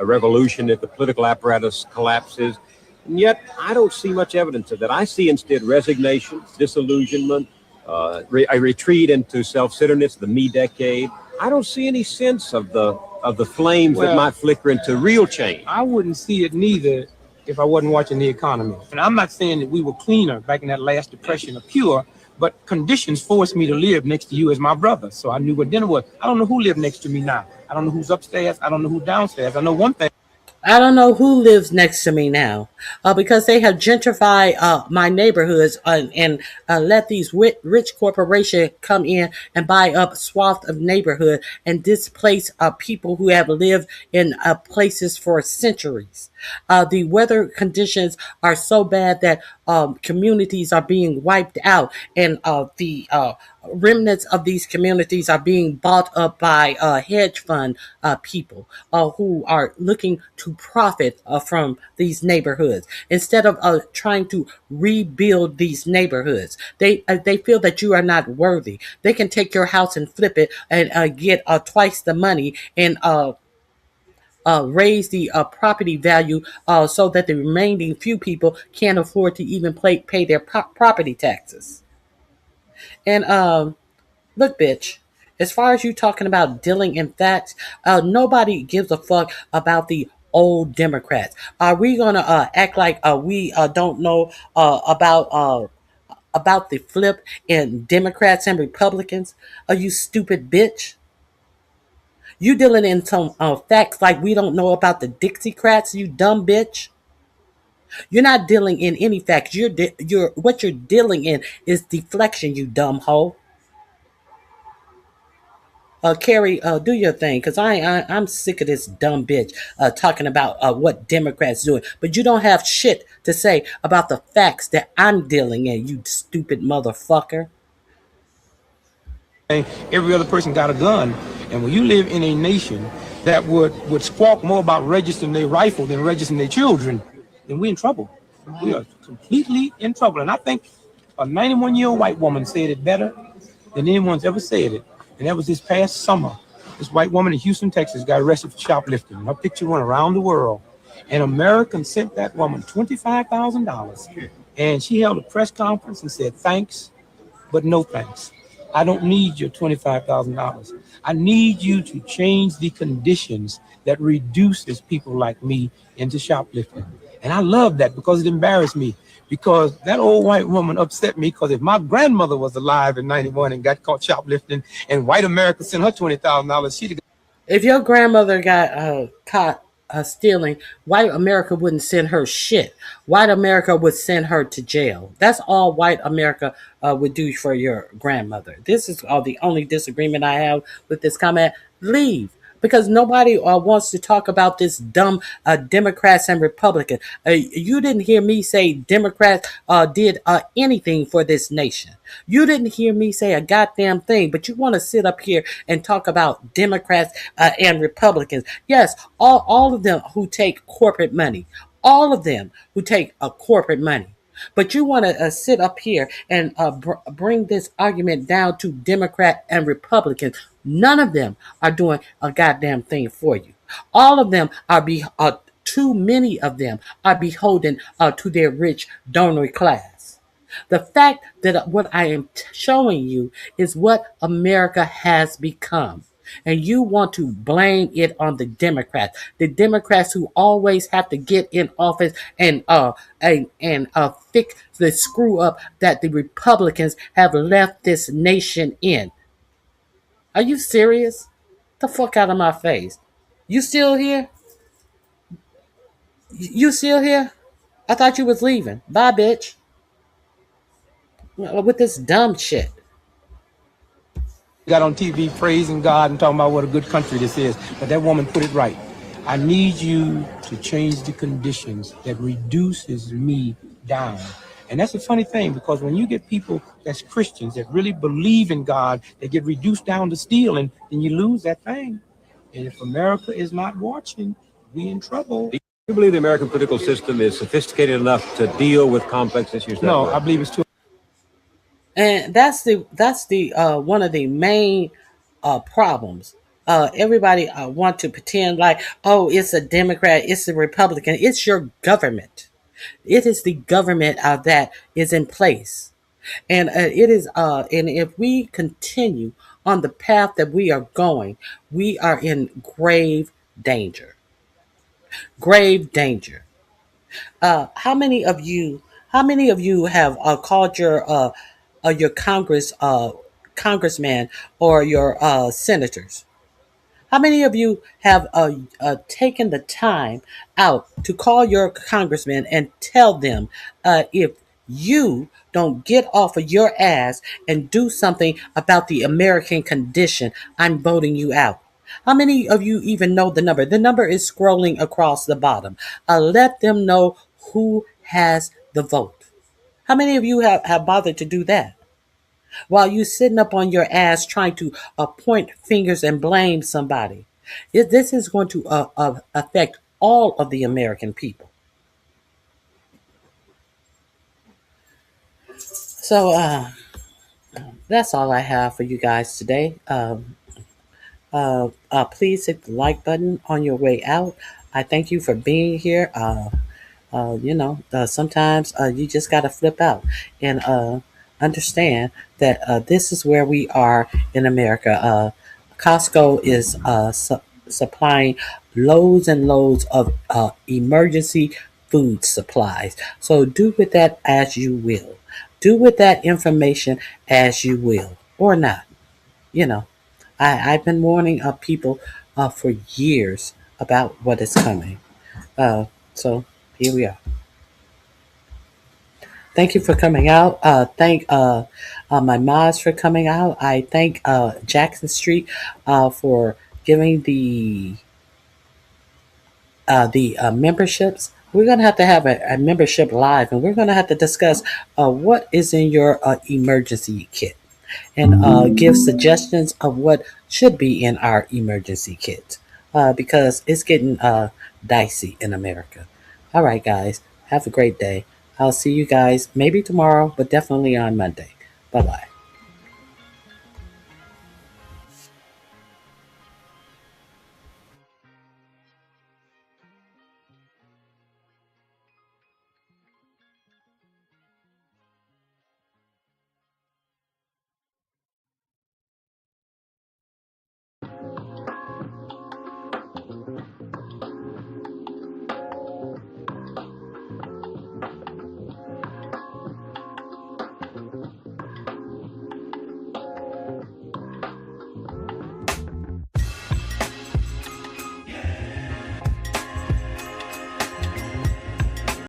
revolution if the political apparatus collapses. And yet, I don't see much evidence of that. I see instead resignation, disillusionment, a retreat into self-centeredness, the me decade. I don't see any sense of the flames that might flicker into real change. I wouldn't see it neither if I wasn't watching the economy. And I'm not saying that we were cleaner back in that last depression or pure, but conditions forced me to live next to you as my brother. So I knew what dinner was. I don't know who lived next to me now. I don't know who's upstairs. I don't know who's downstairs. I know one thing. I don't know who lives next to me now because they have gentrified my neighborhoods and let these rich corporations come in and buy up swath of neighborhood and displace people who have lived in places for centuries. The weather conditions are so bad that communities are being wiped out, and the remnants of these communities are being bought up by hedge fund people who are looking to profit from these neighborhoods instead of trying to rebuild these neighborhoods. They feel that you are not worthy. They can take your house and flip it and get twice the money and raise the property value so that the remaining few people can't afford to even pay their property taxes. And look, bitch, as far as you talking about dealing in facts, nobody gives a fuck about the old Democrats. Are we gonna act like we don't know about the flip in Democrats and Republicans? Are you stupid bitch? You dealing in some facts like we don't know about the Dixiecrats, you dumb bitch. You're not dealing in any facts. You're what you're dealing in is deflection, you dumb hoe. Carrie, do your thing, cause I'm sick of this dumb bitch talking about what Democrats doing, but you don't have shit to say about the facts that I'm dealing in. You stupid motherfucker. Every other person got a gun. And when you live in a nation that would squawk more about registering their rifle than registering their children, then we're in trouble. We are completely in trouble. And I think a 91-year-old white woman said it better than anyone's ever said it. And that was this past summer. This white woman in Houston, Texas got arrested for shoplifting. Her picture went around the world. And Americans sent that woman $25,000. And she held a press conference and said, thanks, but no thanks. I don't need your $25,000. I need you to change the conditions that reduces people like me into shoplifting. And I love that because it embarrassed me. Because that old white woman upset me because if my grandmother was alive in 91 and got caught shoplifting and white America sent her $20,000, she'd have. If your grandmother got caught stealing, white America wouldn't send her shit. White America would send her to jail. That's all white America would do for your grandmother. This is the only disagreement I have with this comment. Leave. Because nobody wants to talk about this dumb Democrats and Republicans. You didn't hear me say Democrats did anything for this nation. You didn't hear me say a goddamn thing, but you want to sit up here and talk about Democrats and Republicans. Yes, all of them who take corporate money. All of them who take corporate money. But you want to sit up here and bring this argument down to Democrat and Republicans. None of them are doing a goddamn thing for you. All of them too many of them are beholden to their rich donor class. The fact that what I am showing you is what America has become. And you want to blame it on the Democrats who always have to get in office and fix the screw up that the Republicans have left this nation in. Are you serious? The fuck out of my face. You still here? You still here? I thought you was leaving. Bye, bitch. With this dumb shit. Got on TV praising God and talking about what a good country this is. But that woman put it right. I need you to change the conditions that reduces me down. And that's a funny thing because when you get people that's Christians that really believe in God, they get reduced down to stealing, then you lose that thing. And if America is not watching, we in trouble. Do you believe the American political system is sophisticated enough to deal with complex issues? No, I believe it's too. And that's the one of the main problems. Everybody want to pretend like, oh, it's a Democrat, it's a Republican. It's your government. It is the government that is in place, and it is. And if we continue on the path that we are going, we are in grave danger. Grave danger. How many of you? How many of you have called your congressman or your senators? How many of you have taken the time out to call your congressman and tell them if you don't get off of your ass and do something about the American condition, I'm voting you out? How many of you even know the number? The number is scrolling across the bottom. Let them know who has the vote. How many of you have bothered to do that? While you sitting up on your ass trying to point fingers and blame somebody. This is going to affect all of the American people. So that's all I have for you guys today. Please hit the like button on your way out. I thank you for being here. Sometimes you just got to flip out and understand that this is where we are in America. Costco is supplying loads and loads of emergency food supplies. So do with that as you will. Do with that information as you will, or not. You know, I've been warning people for years about what is coming. So here we are. Thank you for coming out. Thank my mods for coming out. I thank Jackson Street for giving the memberships. We're going to have a membership live, and we're going to have to discuss what is in your emergency kit and give suggestions of what should be in our emergency kit because it's getting dicey in America. All right, guys, have a great day. I'll see you guys maybe tomorrow, but definitely on Monday. Bye bye.